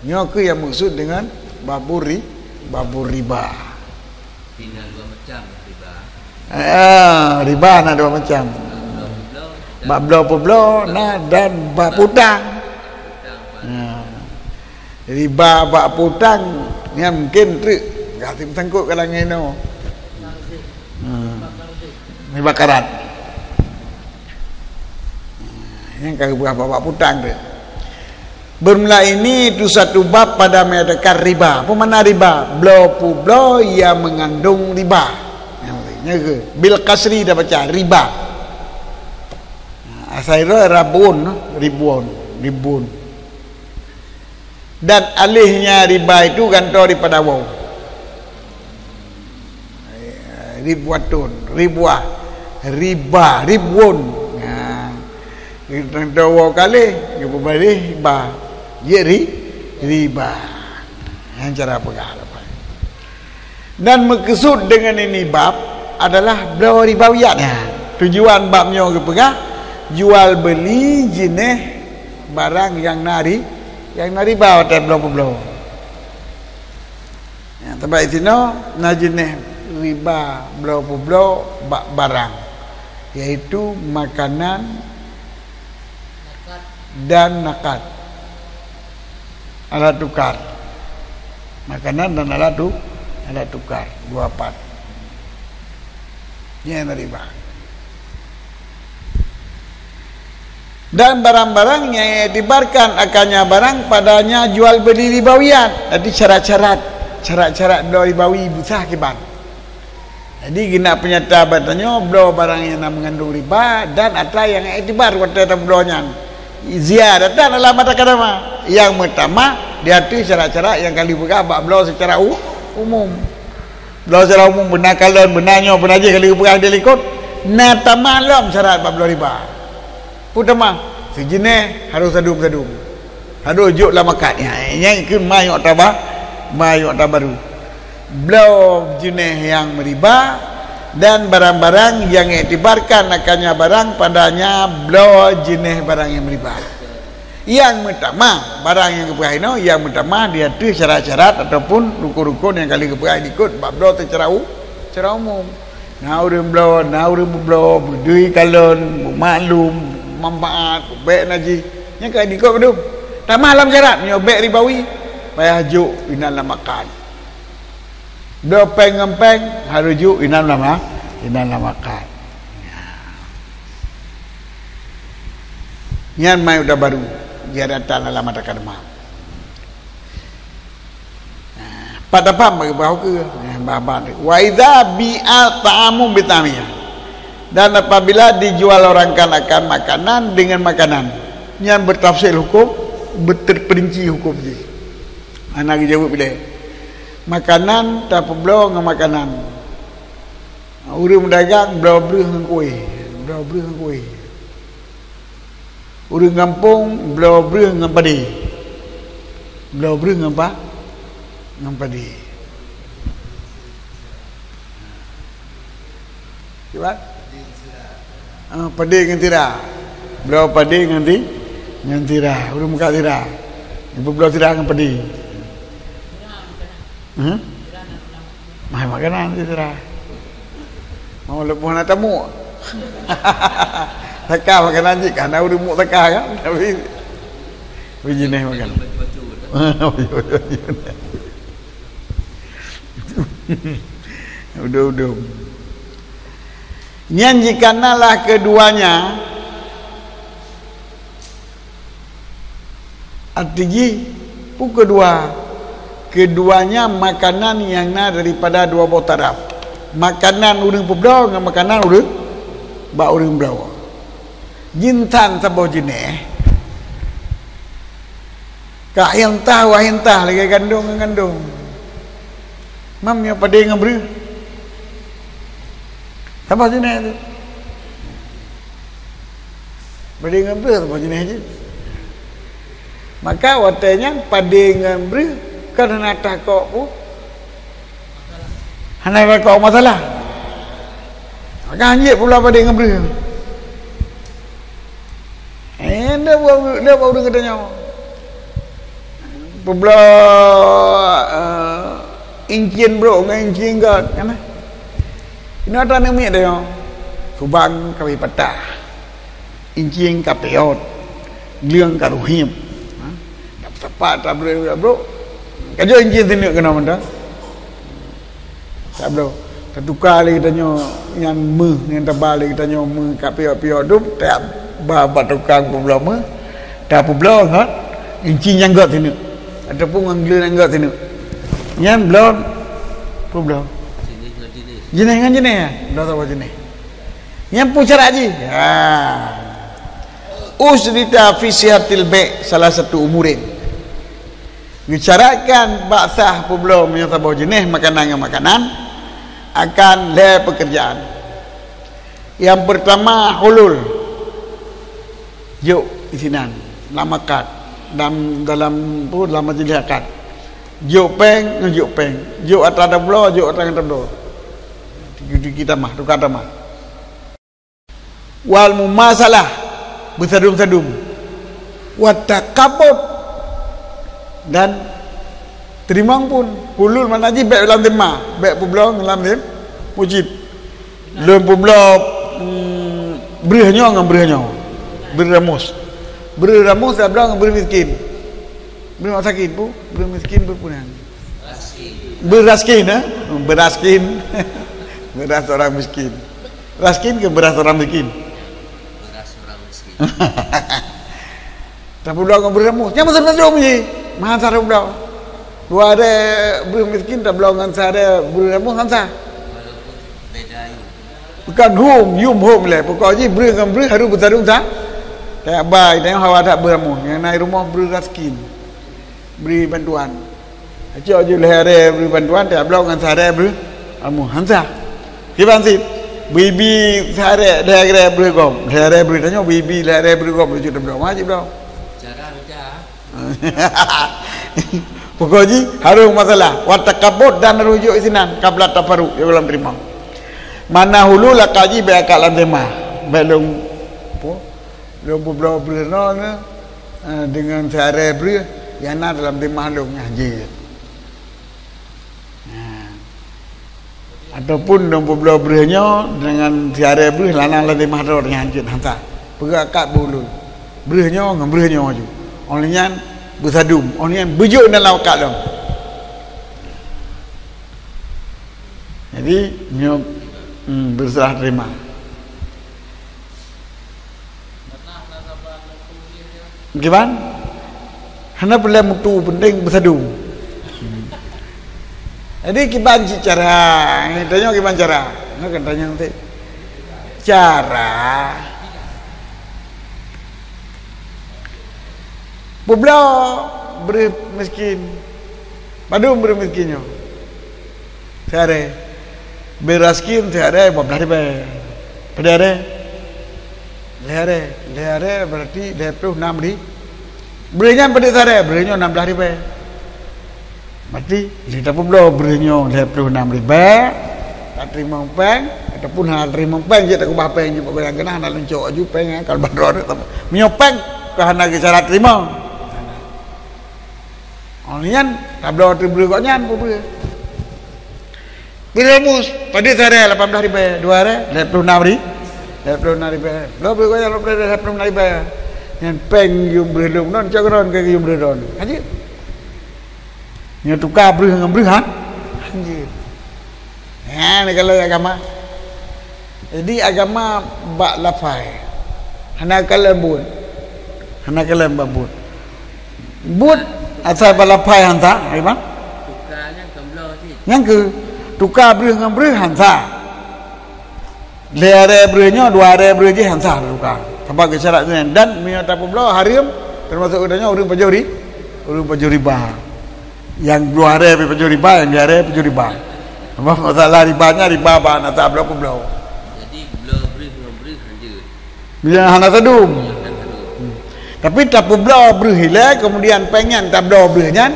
Nyo ke yang maksud dengan babur riba. Tinggal dua macam riba. Riba ada dua macam. Bab blo nah dan bab putang. Riba bab putang yang mungkin tu enggak sangkut kalau ngeno. Riba karat. Yang kagak bab putang tu. Bermula ini itu satu bab pada mengatakan riba. Apa mana riba? Blo yang mengandung riba. Yang ke bil kasri dah baca riba. Asairah ribun. Dan alihnya riba itu kantor daripada waw. Ribuan. Kita waw kali, kita balik riba. Jadi riba. Yang cara pegang. Dan maksud dengan ini bab adalah blo ribawiyatnya. Tujuan babnya ke pegang jual beli jenis barang yang nari riba atau blo. Ya, tempat itu na jenis riba blo barang, yaitu makanan dan nakad, alat tukar. Makanan dan alat tukar, dua part. Ini riba. Dan barang-barang yang dibarkan akannya barang padanya jual beli ribawiyat. Jadi syarat-syarat blo ribawi besar kiban. Jadi gina penyata batanya blo barang yang mengandung riba dan ada yang iktibar waktu blonya. Ziyadatan dalam mata kadama. Yang pertama dia tu syarat-syarat yang kali buka blo secara umum. Blo secara umum benar kalian benarnya benar je kali buka dia ikut. Na tamalam syarat blo riba. Pertama, sejenis harus sadum. Harus juk lah makan. Yang ke mayu tabaru. Blo jenis yang meriba dan barang-barang yang iktibarkan akannya barang padanya blo jenis barang yang meriba. Yang pertama, barang yang keperhatian yang pertama dia tu syarat-syarat ataupun rukun-rukun yang kali keperhatian ikut blo secara umum. Naurim blo, berdui kalon, maklum, manfaat, baik naji. Yang kali ikut belum. Tak malam syarat, baik ribawi, payah juk inal makan. Blo peng-peng harus juk inal makan. Yang mai udah baru. Dia datang dalam mata kadema. Pada pam bagi bahu ke? bahan. Wa idza bi'a ta'amu bitamiyah. Dan apabila dijual orang akan makanan dengan makanan, yang bertafsir hukum, berperinci hukum je. Anak jawab bila makanan tak perlu dengan makanan. Orang mendagang belah-belah dengan kuih, belah-belah dengan kuih. Orang kampung belah-belah dengan padi, belah-belah dengan apa? Dengan padi. Cuba. Padi dengan tira. Belah padi dengan tira. Orang muka tira. Ibu belah tira dengan padi. Mahal makanan tira. Mau lepas nak tamu. Takah makanan je kan, orang muk takah kan. Tapi jenis makan. Udah. Yang jikanalah keduanya artinya pun keduanya makanan yang daripada dua belah taraf. Makanan urang peblau dengan makanan urang bak urang belau. Jintan sabau jenis. Kak hintah wah hintah lagi gandung dengan gandung. Mam yang pada dengan beri. Sabau jenis tu. Pada dengan beri sabau jenis je. Maka watanya pada dengan beri kerana takut pun hanya kau masalah. Maka anjir pula pada dengan beri. Dia baru katanya. Pula incian bro, dengan incian kat, kan? Ini ada nama dia. Subang kawi patah, incian kapiot, liang karuhim. Tak sepat tak bro. Kajo incian sini kena mana? Tak bro. Tertukar lagi tanya yang yang tebal lagi tanya kapiot tu tak babat tukang pula tak pula kan? Incian yang kat sini. Ataupun angler yang kat sini. Yang belum problem. Jenis dengan jenis ya? Dah tahu jenis. Yang pun syarat je. Usrita fi sihatil bai' salah satu umurin. Bicarakan baksah problem yang tahu jenis makanan dengan makanan akan le pekerjaan. Yang pertama hulul. Yuk isinan lamakat dalam majlis akad. Juk peng, ngejuk peng. Juk atas tablo, juk atas tablo. Kita mah, tukar mah. Wal mumasalah bersadum-sadum. Wa takabut dan terima pun hulul mana ji baik dalam tema, baik publong dalam tem mujib. Lem publong berihnya dengan berihnya. Beramus. Beramus dah bilang bermiskin. Belum sakit bu, belum miskin berpunang. Beraskin, beraskin, beras orang miskin. Raskin ke beras orang miskin? Beras orang miskin. Tapi belau dengan beramus, yang besar besar je. Mahal cara belau. Dua ada belum miskin, tak belau dengan cara beramus hansa. Walaupun beda yum. Bukan home lah. Pokoknya beri dengan beri harus bertarung tak? Tak baik, tengok hawa tak beramus. Yang naik rumah beraskin. Beri bantuan. Acik je lehare beri bantuan tak belau dengan sehari beri amu hansa. Kiban sip. Bibi sehari lehare beri gom. Lehare beri tanya bibi lehare beri gom lucu belau macam belau. Cara dah. Pokoknya harus masalah. Wa takabut dan rujuk isinan qabla tafarruq ya belum terima. Mana hulu la kaji be akal tema. Belum belau beri dengan sehari beri yang ada dalam timah long haji. Ataupun nombor belah berihnya dengan tiara berih lana la timah ro dengan haji hantar. Pegakat bulu. Berihnya dengan berihnya maju. Onlyan bersadum, onlyan bujuk dalam wakal dong. Jadi nyok berserah terima. Gimana? Hana boleh mutu penting bersadu. Jadi kiban cara, tanya kiban cara, nak tanya nanti cara. Publo beri miskin, padum beri miskinnya. Sehari beraskin sehari 15 ribu, pada hari lehare berarti 26 ribu. Berinya pada sehari berinya 16 ribu. Berarti lidah publo berinya 26 ribu. Tak terima peng ataupun hal terima peng je tak ubah peng je pokok yang kena nak luncuk aju peng kalau bador menyopeng kerana cara terima. Onian tablo teriberi kok nyan publo. Biramus pada sehari 18 ribu, 2 hari 26 ribu. 26 ribu. Lo beri kok yang 26 ribu. Yang peng yung berilum non cakron ke yung berilum. Haji. Yang tukar beri dengan beri han. Haji. Ni kalau agama. Jadi agama bak lafai. Hana kalembut. Hana kalembut. But asal bak lafai hantar, ai bang? Tukarnya kemblo sih. Yang ke tukar beri dengan beri hantar. Lehare berinya 2 hari beri je hantar tukar. Sebab syaratnya dan minyak publo harim termasuk udahnya urang pajuri riba. Yang 2 hari pajuri riba, yang 2 hari pajuri riba. Apa masalah ribanya riba ba nak tak publo. Jadi blo beri hanjut. Bila hana tadum. Tapi tak publo beri hilang kemudian pengen tak blo beri nyan.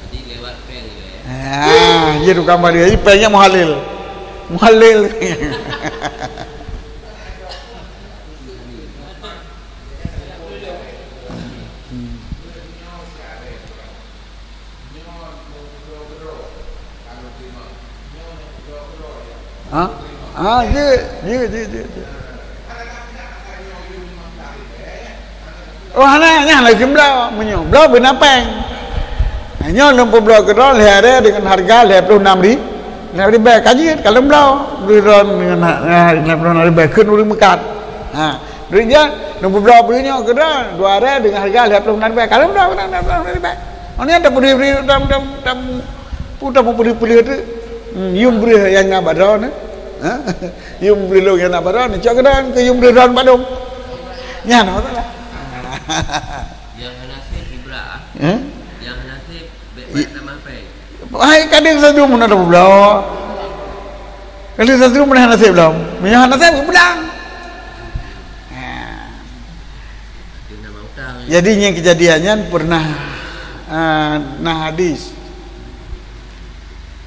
Jadi lewat peng je. Dia tukang balik jadi pengnya muhalil. Muhalil. Dia. Oh, hanya lagi belau, menyo. Belau benapeng. Hanya 60 kedol hari dengan harga 56 ribu. 56 ribu kaji kalau belau beron dengan 56 ribu kun urang mekat. Dia 60 berinya kedol 2 hari dengan harga 56 ribu. Kalau belau 56 ribu. Ini ada beri tam putar puli tu. Yung beri yang nak badon. Yung beri lo yang nak badon. Cak kedon ke yung beri ron badong. Nya no tak. Yang nasib ibra. Yang nasib baik nama peng. Hai kadang satu mana ada belau. Kadang satu mana nasib belau. Minyak nasib belang. Nama utang. Jadinya kejadiannya pernah nah hadis.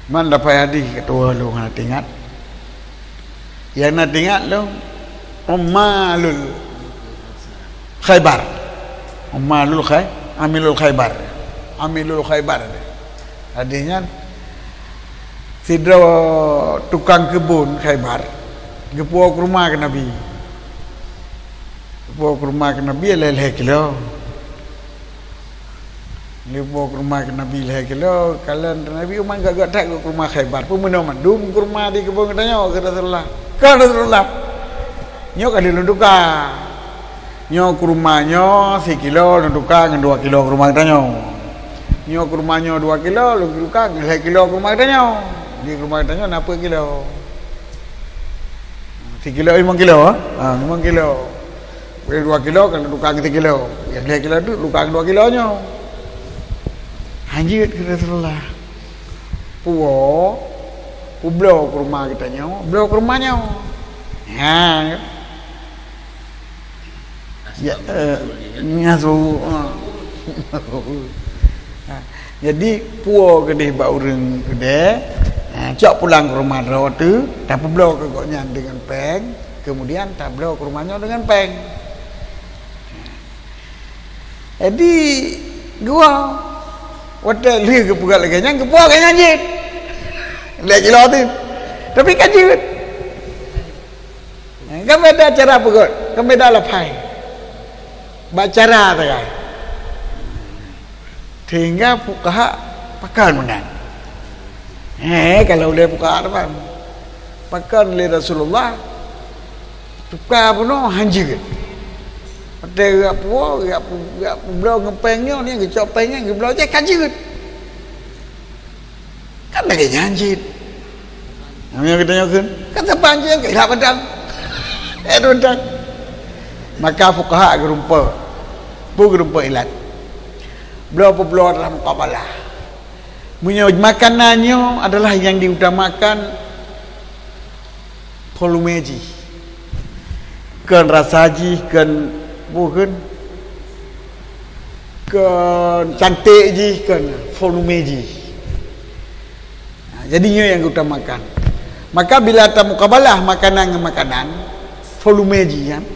Man dapat hadis ketua lu nak ingat. Yang nak ingat lu Umalul Khaybar. Umalul Amilul Khaybar. Amilul Khaybar. Hadisnya sidra tukang kebun Khaybar gepuak rumah ke Nabi. Gepuak rumah ke Nabi leleh kilo. Gepuak rumah ke Nabi leleh kilo. Kalau Nabi umang gak tak ke rumah Khaybar. Pun mandum ke rumah di kebun katanya ke Rasulullah. Ke Rasulullah. Nyo kali lunduka. Nyo ke rumahnya 1 kilo lunduka dengan 2 kilo ke rumah katanya. Nyo ke rumahnya 2 kilo, lu kan 2 kilo ke rumah katanya. Di rumah katanya apa kilo? 1 kilo 5 kilo 5 kilo. 2 kilo kan luka 3 kilo. Yang 2 kilo tu luka 2 kilonya. Hanjit ke Rasulullah. Publo ke rumah katanya. Blo ke rumahnya. Ya, ngasu. Jadi puo kedih bak urang kedih. Cok pulang ke rumah rawat tu, tak publo ke koknya dengan peng, kemudian tak publo ke rumahnya dengan peng. Jadi gua hotel dia ke pugal lagi nyang ke puak kanya jit. Lihat kilo tu. Tapi kajut. Kan beda cara pugut, kan beda lapai. Bacara tu kan. Sehingga fuqaha pakan menang. Kalau dia fuqaha apa? Pakan oleh Rasulullah. Tukar pun hanjir. Ada gak puo, gak belau ngepengnya ni, gak pengnya, gak belau je hanjir. nak nyanjit. Namanya kita nyokun. Kata panjang ke hilap pedang. Pedang. Maka fuqaha gerumpa. Gerumpa ilat. Beliau dalam muqabalah. Makanannya adalah yang diutamakan volume ji. Kan rasa ji, kan bukan kan cantik ji, kan volume ji. Jadinya yang diutamakan. Maka bila ada muqabalah makanan dengan makanan, volume ji kan.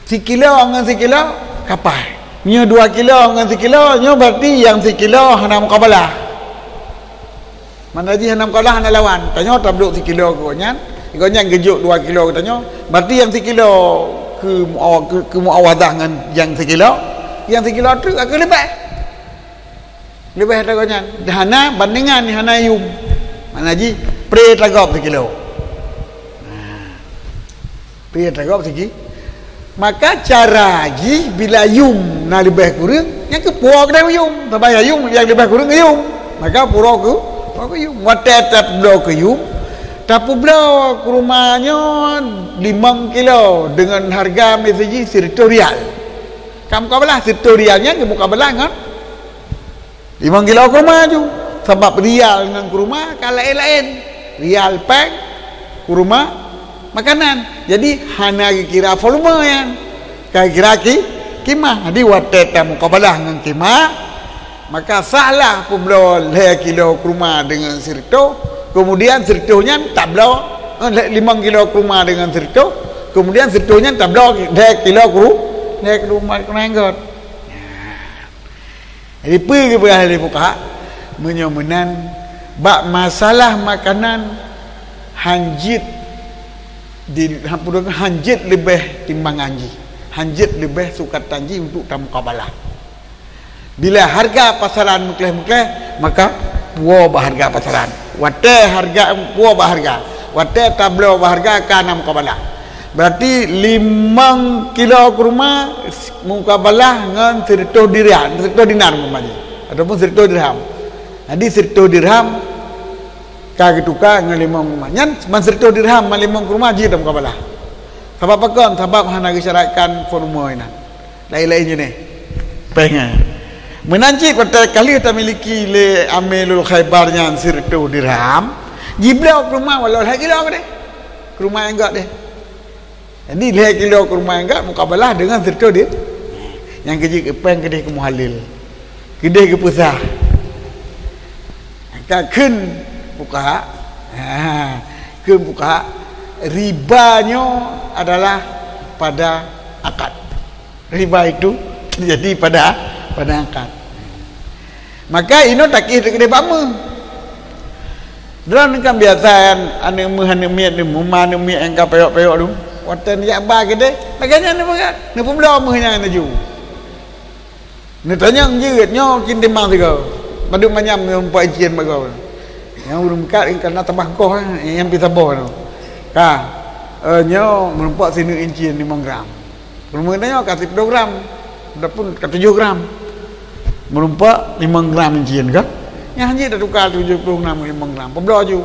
Sekilo dengan sekilo kapai. Nyo 2 kilo dengan sekilo, nyo berarti yang sekilo hana muqabalah. Mana ji hana muqabalah hana lawan. Tanya tabduk sekilo ko nyan. Iko nyan gejuk 2 kilo katanya. Berarti yang sekilo ke muawadah dengan yang sekilo. Yang sekilo tu aku lebih. Lebih tak nyan. Hana bandingan ni hana yum. Mana ji pre tagap sekilo. Pre tagap sekilo. Maka cara ji bila yum na lebih kurang yang ke puak dah yum tabaya yum yang lebih kurang yum maka pura ke yum watet blo ke yum tapi blo ke rumahnya 5 kilo dengan harga meseji seritorial kamu kabelah seritorialnya ke mukabelah kan 5 kilo ke rumah tu sebab rial dengan ke rumah kalau lain rial peng ke rumah makanan. Jadi hana kira volume yang kira kimah. Jadi wateta muqabalah dengan kimah, maka salah pula 5 kilo kurma dengan sirto, kemudian sirtonya tak belo 5 kilo kurma dengan sirto, kemudian sirtonya tak belo 5 kilo kurma kenanggot. Jadi pergi ke ahli fuqaha menyomenan bab masalah makanan hanjit di hampir hanjit lebih timbang anji, hanjit lebih sukat tanji untuk tamu kabalah. Bila harga pasaran mukleh maka puo berharga pasaran. Wate harga puo berharga. Wate tablo berharga kanam kabalah. Berarti 5 kilo kurma mukabalah dengan 100 dirham, 100 dinar umpamanya ataupun 100 dirham. Jadi 100 dirham kaki tukar dengan 5 kurma nyan man 100 dirham man 5 kurma ji dalam kabalah sebab apa kan sebab hana disyaratkan volume ina lain-lainnya ni pengen menanci pada kali kita miliki le amelul khaybarnya 100 dirham jiblau kurma walau 2 kilo ke deh kurma yang enggak deh jadi 2 kilo kurma yang enggak mukabalah dengan 100 dia yang kerja peng kedai ke muhalil kedai ke pusah kan fuqaha ke fuqaha ribanya adalah pada akad. Riba itu terjadi pada akad. Maka ini takih kedai bama. Dalam kan biasaan ane miat ni anu miat yang ka peyok-peyok tu. Watan ya ba kedai, baganya ni bagat. Ni pun belum nya naju. Ni tanya jeutnyo kin timang tiga. Padu manyam umpai jien bagau. Yang belum kat karena tambah koh yang bisa boh tu. Nyo merempak sini incin 5 gram. Permuanya kasih 2 gram. Adapun ke 7 gram. Merempak 5 gram incin ke? Yang hanya dah tukar 76 5 gram. Peblo ju.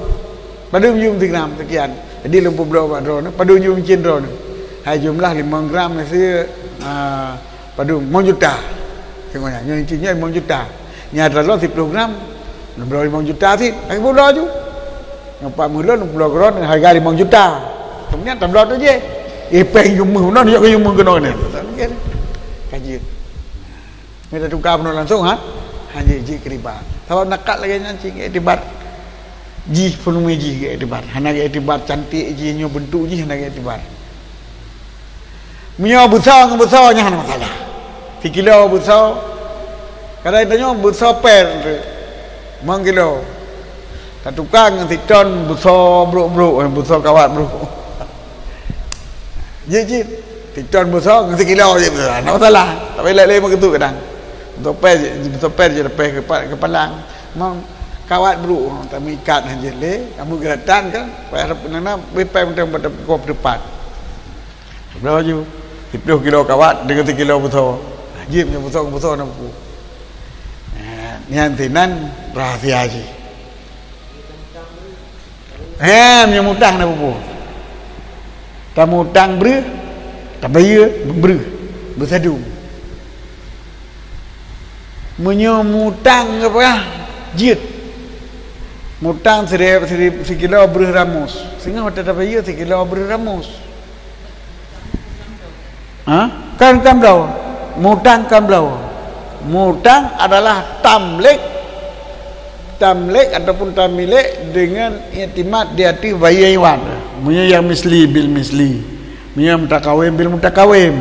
Padu jum 3 gram sekian. Jadi lempu blo padro ni padu jum incin ro ni. Hai jumlah 5 gram nasi padu 1 juta. Tengoknya nyo incinnya 1 juta. Nya adalah 10 gram. 5 juta sih, lagi pula tu. Yang 40 60 kron harga 5 juta. Kemudian tambah tu je. Peng jumlah non yo jumlah kena ni. Kaji. Kita tukar pun langsung haji ji riba. Sebab nakat lagi nanti etibar. Ji volume ji etibar. Hana etibar cantik ji nyo bentuk ji hana etibar. Munyo besarnya hana masalah. 3 kilo besar. Kadang tanya besar per 5 kilo. Tak tukar dengan tikton besar bruk-bruk, besar kawat bruk. Je. Tikton besar dengan 1 kilo je besar. Tak masalah. Tak payah lain begitu kadang. Besar per je lepas ke palang. Memang kawat bruk, tak mengikat aja le. Kamu geratan kan, payah nana bepai macam kop depan. Berapa ju? 10 kilo kawat dengan 1 kilo besar. Je punya besar nak buku. Ni hantinan rahasia je. Punya mutang dah apa? Tamu hutang ber, tak bayar ber, bersadung. Punya mutang apa? Jit. Mutang sekilo berramus. Sehingga tak bayar sekilo berramus. Kan kamlau. Mutang kamlau. Mutang adalah tamlik ataupun tamilek dengan iktimat di hati bayar iwan. Punya yang misli bil misli. Punya mutakawim bil mutakawim.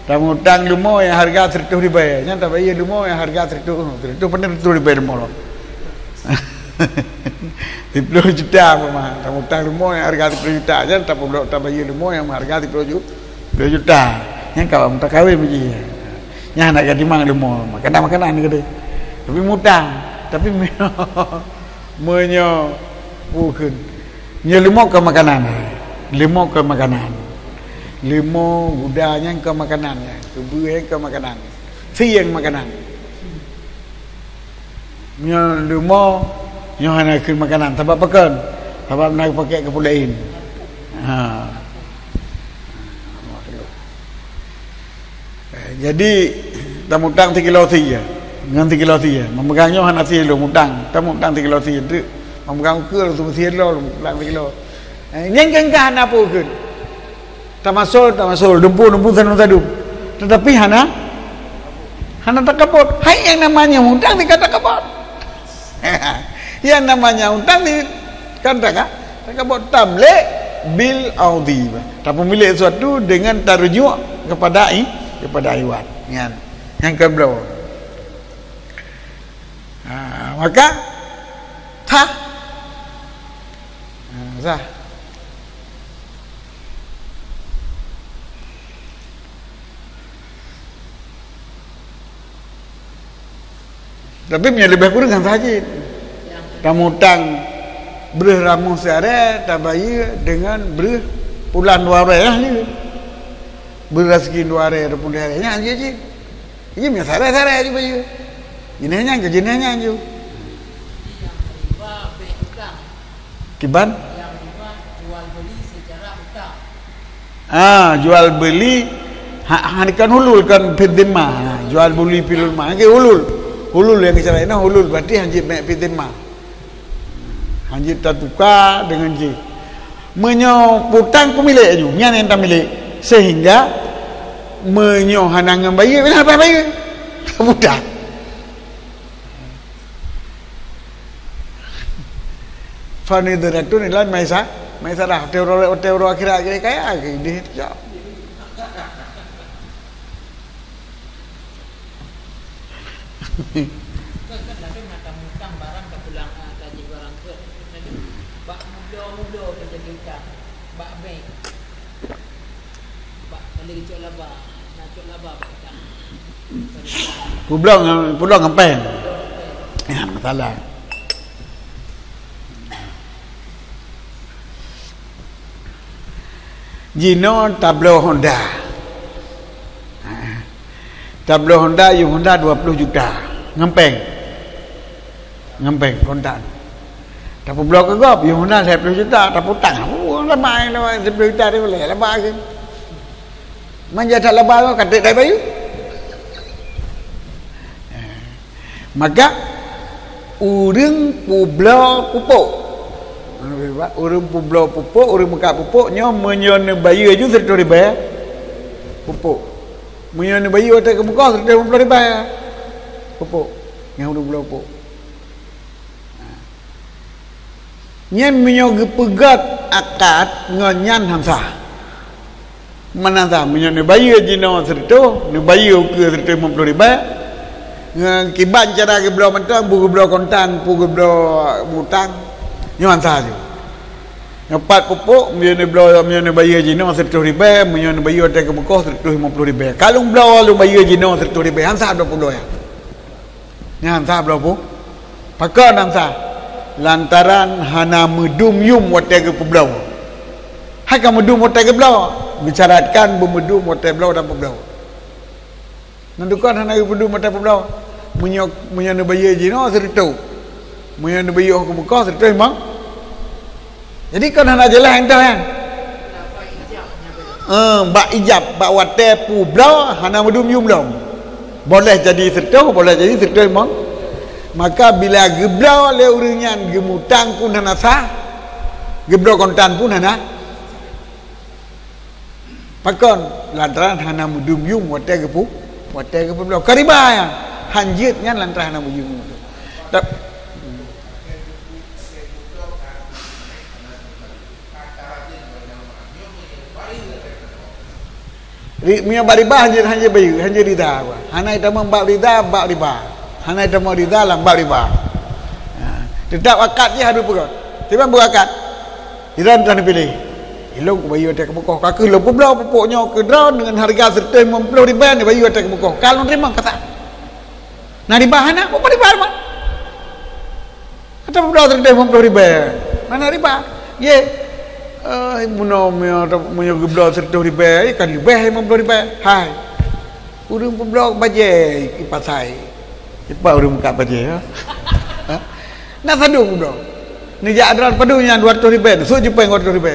Tamu hutang lumo yang harga 100 dibayar. Yang tak bayar lumo yang harga 100. Itu benar 100 dibayar lumo. 10 juta apa? Tamu hutang lumo yang harga 10 juta. Jangan tak bayar lumo yang harga 10 juta. Yang kau mutakawim begini. Yang nak ganti mang lumo. Makanan ni kata. Tapi mutang. Tapi bukan. Limo ke makanan. Limo ke makanan. Limo budanya ke makanannya. Kebuah ke makanan. Siang makanan. Limo hanya ke makanan. Sebab pekan. Sebab nak pakai ke pulain. Jadi tamu hutang 3 kilo saja. Dengan 3 kilo saja. Memegangnya hanya silo hutang. Tamu hutang 3 kilo saja. Memegang ke tu silo hutang 3 kilo. Yang kan apa pun. Tak masuk, dumpu sanu. Tetapi hana tak kapot. Hai yang namanya hutang dikata kapot. Yang namanya hutang dikata kapot. Tamlik bil audi. Tak pemilik sesuatu dengan tarujuk kepada iwan. Yang kedua. Maka sah. Tapi punya lebih kurang kan saja. Tamu hutang berramu sehari tak bayar dengan bulan 2 hari lah ni. Beraskin 2 hari ataupun 2 hari nya aja je. Ini punya sehari aja bayar. Jinahnya je. Kiban? Yang riba jual beli secara hutang. Jual beli kan hulul kan fitimah. Jual beli pilul mah ke hulul yang cara ini hulul berarti hanjit naik fitimah. Hanjit tak tukar dengan je. Menyoputang pemilik aja, nyan yang tak milik. Sehingga menyohanangan bayar, benar apa bayar? Mudah. Fanidaratun ilan maisa lah teori akhirat kaya dia tak. Kadang-kadang mata hutang barang tak pulang gaji barang ke. Bak muda menjadi hutang. Bak bank. Bak kalau cok laba, nak cok laba hutang. Pulang ngempeng. Ya, masalah. Jino tablo Honda. Tablo Honda, yung Honda 20 juta. Ngempeng kontan. Tapi blok kegop, yung Honda 10 juta. Tapi utang. Lemah 10 juta dia boleh. Lemah ke. Manja tak lemah kau katik tak bayu. Maka urang publo pupuk. Urang publo pupuk, urang mekak pupuknya menyona bayu aju 100 ribu pupuk. Menyona bayu atas ke muka 150 ribu pupuk. Yang urang publo pupuk. Nyan menyoga pegat akad ngonyan hamsah. Manasa menyona bayu jino 100, ni bayu ke 150 ribu. Kiban cara ke belau mentang, buku belau kontan, buku belau mutang, nyon sahaja. Ngepat pupuk, menyana bayar jino 100 ribu, menyana bayar atas ke Mekah 150 ribu. Kalau belau lu bayar jino 100 ribu, hansa 20 ya. Ni hansa belau pun. Pakai hansa. Lantaran hana medum yum watai ke belau. Haka medum watai ke belau. Bicaratkan bermedum watai belau dan belau. Nandukan hana ibu mata peblau menyana bayar jino 100. Menyana bayar ke Mekah 100 memang Jadi kau nak jelas yang tu kan. Bak ijab, bak wate pu blau, hana mudum yum belum. Boleh jadi serta, boleh jadi serta memang. Maka bila geblau le uringan gemutang pun hana sah, geblau kontan pun hana. Pakon lantaran hana mudum yum wate gepu blau. Kariba ya, hanjit nyan lantaran hana mudum yum. Mia bariba hanya bayu hanya rida wa hana ita membak rida bak riba hana ita mau rida lam bak riba tetap akad je hadu perut tiba berakad iran tak pilih ilung bayu atas kebukoh kaki lu peblau pupuknya ke drone dengan harga serta 50 ribu ni bayu atas kebukoh kalau terima kata nah riba hana apa riba mah kata peblau serta 50 ribu mana riba ye Muno geblau serta ribu kan lebih 50 ribu. Hai. Urang peblau baje ipasai. Ipa urang muka baje ha. Nak sadung peblau. Ni jak adran padu nya 200 ribu. So jepeng 200 ribu.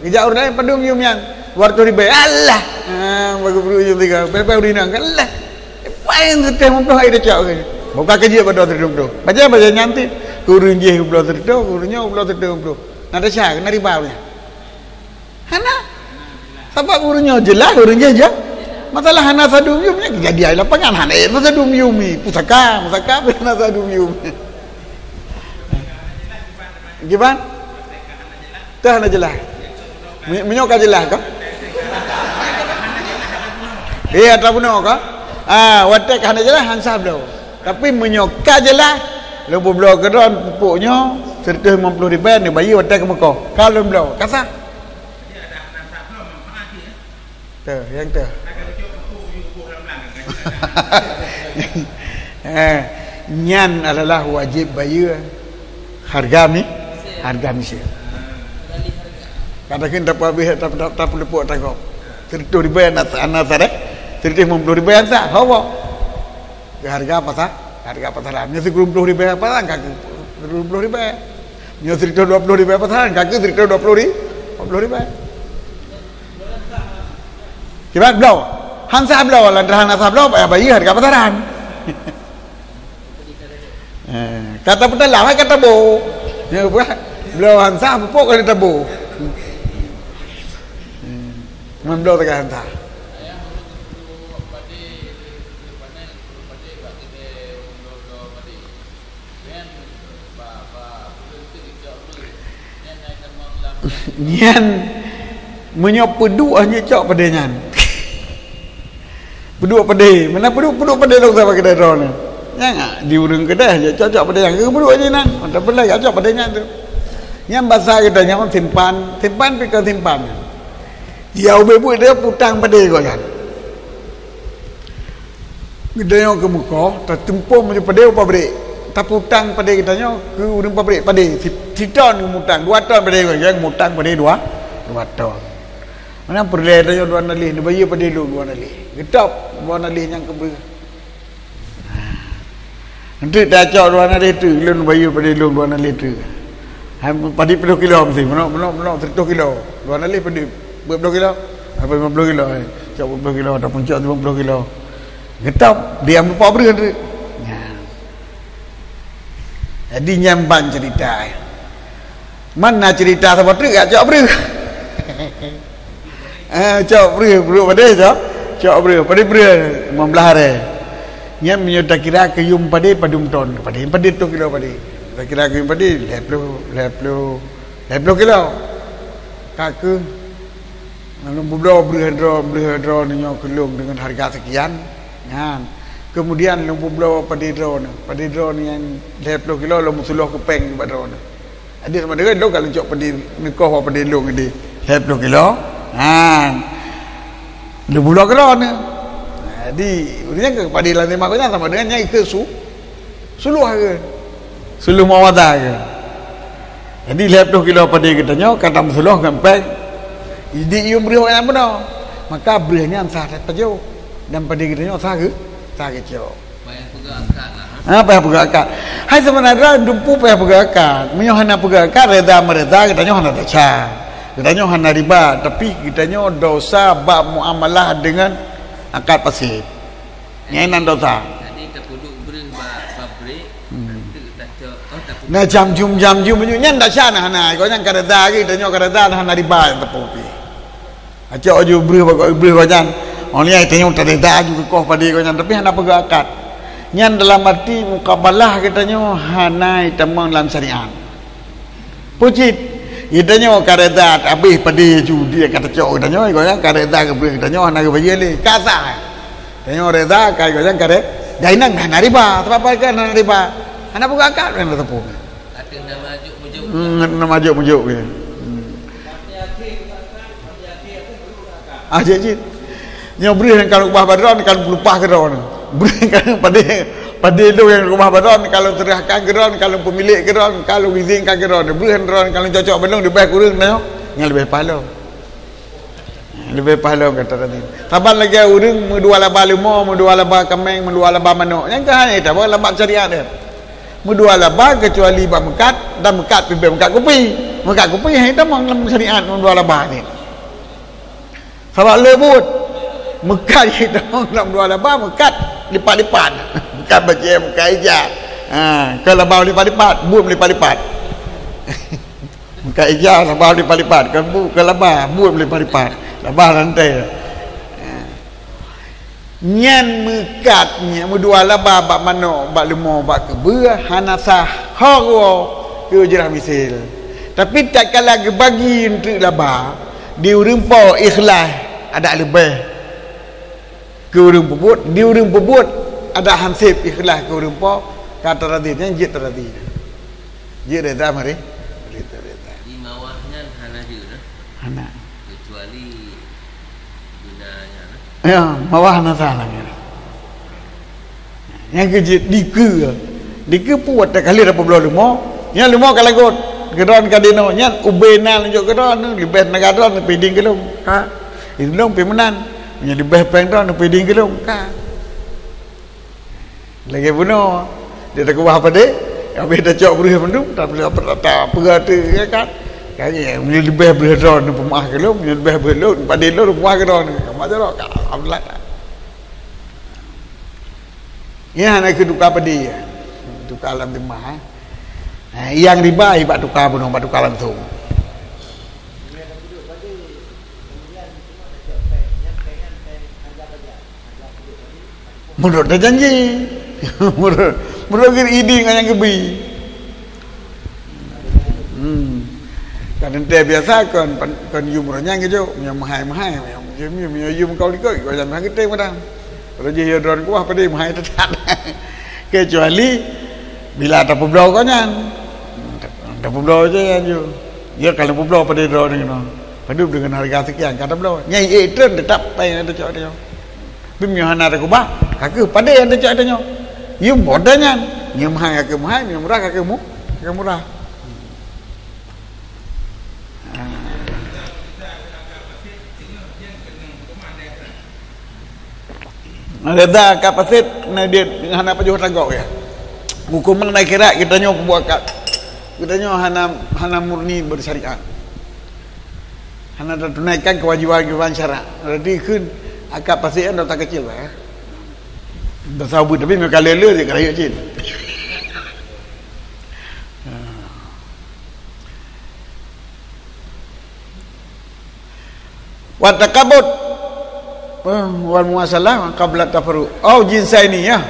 Gejak urang padu nyum yang 200 ribu. Allah. Bagi perlu je tiga. Pepe urinang kan Allah. Pain serta 50 ai dah cak ke. Buka kerja pada 200 tu. Baje nyanti. Kurang je geblau serta, kurangnya geblau serta 50. Nak dah syak nak riba punya. Hana sebab urunnya jelas urunnya je masalah hana sadum yum nya jadi ai lapangan hana sadum yum ni pusaka hana sadum yum gimana tah hana jelas menyok jelas ka dia tak benar ka watek hana jelas hansa blau tapi menyok jelas lebu blau kedon pupuknya serta 50 ribu ni bayi watek Mekah kalau blau kasa yang tu nyan adalah wajib bayar harga misi katakan tak habis tak lepuk tangkap 30 ribu anak sadek 50 ribu yang tak hawa harga apa sah harga pasaran nya 10 ribu apa sah kaki 20 ribu nya 20 ribu apa sah kaki 20 ribu Kira blau, hansa blau, lantaran hansa blau, bayi harga pasaran. Kata betul lah, kata bo. Ya, blau hansa, pupuk kata bo. Memblau tegak hansa. Nyan menyopo dua hanya cok pada nyan. Peduk pedih. Mana peduk pedih dong sama kedai drone. Yang di urang kedai aja cocok pedih yang peduk aja nang. Ada pedih ya cocok pedihnya tu. Yang bahasa kita yang simpan pikir simpan. Dia bebu dia putang pedih kau kan. Kedai yang ke Mekah, tertempuh macam pedih apa beri. Tak putang pedih kita nya ke urang pabrik pedih. Si ton mutang 2 ton pedih kau yang mutang pedih 2 ton. Mana perleh dia 2 nalih, dia bayi pedih lu 2 nalih. Getap 2 nalih yang ke ber. Nanti dah cak 2 nalih tu, lun bayi pedih lu 2 nalih tu. Padi 10 kilo mesti, menok 100 kilo. 2 nalih pedih berapa kilo? Apa 50 kilo. Cak 50 kilo ataupun cak 50 kilo. Getap dia apa ber tu. Jadi nyamban cerita. Mana cerita sama tu gak cak ber. Cok beri pada cok beri pada 15 hari nya menyudah kira keyum pada padum ton pada tu kilo pada tak kira keyum pada 50 kilo kaku lalu bublo beri hadro nya kelung dengan harga sekian kan kemudian lu bublo pada drone yang 50 kilo lu musuluh kepeng pada drone ada sama dengan lu kalau cok pada nikah pada lu gede 50 kilo dia bulan keron jadi urangnya ke padilan lima kena sama dengan nyai ke suluh ke suluh mawada ke jadi 50 kilo padi katanya kata suluh gampang jadi ium beri orang benar maka berinya ansah tak jauh dan padi katanya sah ke jauh Payah pegang akad lah. Payah pegang akad. Hai sebenarnya dumpu payah pegang akad. Menyo hana pegang akad reda kita hana dosa. Kita hana riba, tapi kita dosa bab muamalah dengan akad pasif. Nyainan dosa. Jadi tak perlu beri babrik. Nah jam-jum menyunya ndak sana hana. Kau yang kareda kita kareda hana riba yang tepupi. Acak aja beri wajan. Oni ai tanya tereda juga kau pada kau yang tapi hana pegang akad. Nyan dalam arti mukabalah katanya hana itamang dalam syariat. Pucit itanya kareda habis pada judi kata cok katanya kau yang kareda ke beri katanya hana ke bajeli kasa. Tanya reda kai kau yang karet. Dainang hana riba, apa kan hana riba. Hana pegang akad kan tepu. Kata Nama majuk ya. Cik. Yang beri kalau rumah badron kalau lupa geron. Beri kan pada itu yang rumah badron kalau terahkan geron, kalau pemilik geron, kalau izinkan geron. Beri geron kalau cocok belum di baik urang tengok. Yang lebih pahala. Lebih pahala kata tadi. Taban lagi urang mu 2 laba limau, mu 2 laba kambing, mu 2 laba manuk. Yang kan itu apa laba syariat dia. Mu 2 laba kecuali bab mekat dan mekat pibe mekat kopi. Mekat kopi yang itu dalam syariat mu 2 laba ni. Sebab lebut mekat kita dalam 2 laba mekat lipat-lipat mekat baca mekat ijaz kalau bau lipat-lipat buat lipat-lipat mekat ijaz bau lipat-lipat kan bu kalau laba buat lipat-lipat laba rantai nyan mekatnya mu 2 laba bak manuk bak lemau bak kebua hanasah hawa ke jerah misil tapi tak kala bagi untuk laba di urang ikhlas ada lebih ke urang pebut di urang pebut ada hansip ikhlas ke urang po kata raditnya jit radit jit reda mari reda di bawahnya hana dia hana kecuali gunanya ya bawah hana salah yang kejit diku puat tak kali berapa bulan nya limo kalagot geron kadino nya ubena lanjut geron libet nagadron piding kelung ka ilong pemenan nya libet pengron piding kelung ka lagi bunuh dia tak kubah apa deh habis dah cok beri mendung tak perata ya kan kaya lebih beron pemah kelung lebih belon pada lo rumah geron macam ro alhamdulillah ya nak keduka pedi duka alam demah yang riba ibat duka bunuh bat duka langsung menurut dah janji menurut iding yang kebi kan ente biasa kan yumurnya gitu yang mahai yang yum kau ikut kau jangan kita padang kalau dia drone kuah pada mahai tetap kecuali bila tak peblau kau nyan tak peblau je aja dia kalau peblau pada drone ni padu dengan harga sekian kata peblau nyai trend tetap pay ada cak dia bimyohana tak kubah kaki pada yang ada cak dia yum bodanya nyam mahai ke mahai nyam murah ke murah ada kapasit na dia hana pajuh tagak ya hukum na kira kita nyo buakat kita nyo hana murni bersyariat hana tunaikan kewajiban syarak jadi kun akad pasien dah tak kecil ya dah sabu tapi mereka lele dia keraya kecil wa takabut wal muasalah qabla tafarruq jinsa ini ya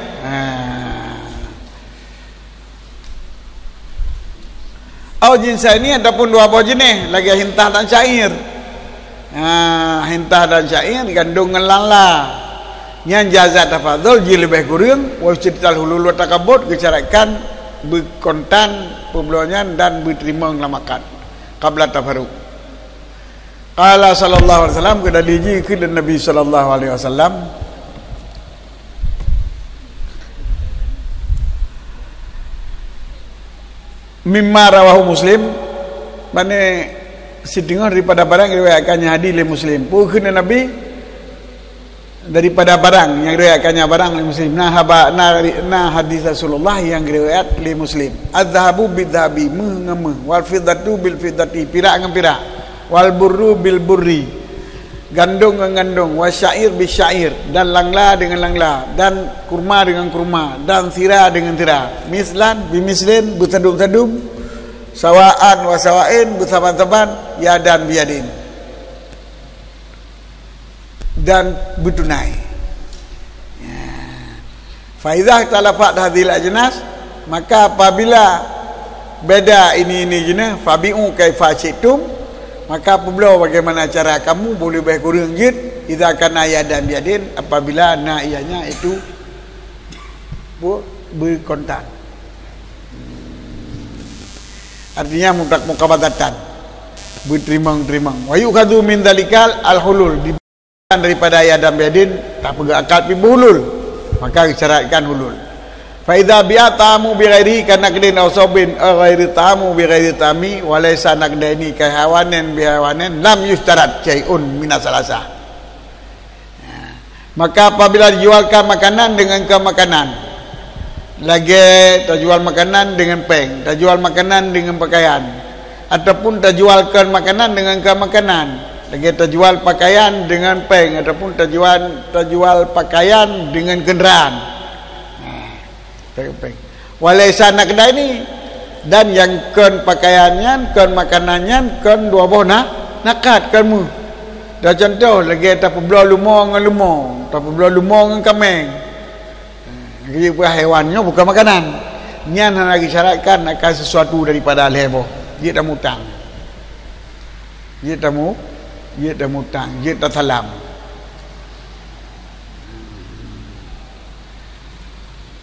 jinsa ini adapun 2 buah jenis lagi hintah dan syair hintah dan syair gandungan lala yang jazat tafadhul ji lebih kurang wa cital hulul takabut kecarakan berkontan pembelonyan dan berterima ngelamakan qabla tafarruq Qala sallallahu alaihi wasallam kada diji ke Nabi sallallahu alaihi wasallam mimma rawahu Muslim mane sidingon daripada barang riwayatkannya hadis le Muslim pukun Nabi daripada barang yang diriwayatkannya barang li Muslim. Nah hadis Rasulullah yang diriwayat li Muslim. Az-zahabu bidzahabi mengeme, wal fiddatu bil fiddati pirak dengan pirak, wal burru bil burri gandum dengan gandum, wasyair bis syair dan langla dengan langla, dan kurma dengan kurma, dan sira dengan sira, mislan bi mislin butadum sawaan wa sawain butaban-taban, yadan biyadin, dan bertunai. Fa idza talafat hadhil ajnas, maka apabila beda ini jenis, fabi'u kaifa syi'tum, maka apabila bagaimana cara kamu boleh baik kurang jid, idza kana yadan biyadin, apabila na ianya itu berkontak. Artinya mutlak mukabadatan, berterimang-terimang. Wa yukhadhu min dzalikal al-hulul, daripada yadan biyadin tak pegang akad pi hulul, maka disyaratkan hulul. Fa idza bi'a ta'amu bi ghairi kana kadin aw sabin ghairi ta'amu bi ghairi tami wa laysa naqdaini ka hawanin bi hawanin lam yustarat syai'un min asalasa. Maka apabila dijualkan makanan dengan makanan, lagi terjual makanan dengan peng, terjual makanan dengan pakaian, ataupun terjualkan makanan dengan makanan, lagi terjual pakaian dengan peng, ataupun terjual pakaian dengan kenderaan. Peng. Walaysa naqdaini, dan yang ken pakaiannya, ken makanannya, ken dua boh nakat kanmu. Dah contoh lagi tak peblo lumong dengan lumong, tak peblo lumong dengan kameng. Jadi hewannya bukan makanan. Nian lagi syaratkan akan sesuatu daripada lebo. Dia dah mutang. Dia dah mutang, dia dah salam.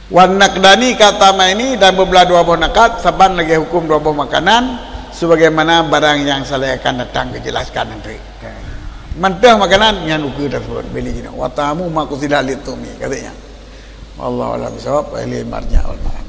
Wan naqdani kata ini dan berbelah dua buah nakat, saban lagi hukum dua buah makanan sebagaimana barang yang saya akan datang kejelaskan nanti. Mantah makanan yang ukur tersebut beli jina. Wa ta'amu ma qusida litumi katanya. Wallahu a'lam bishawab. Wa ilaihi marji'ul ma'ab.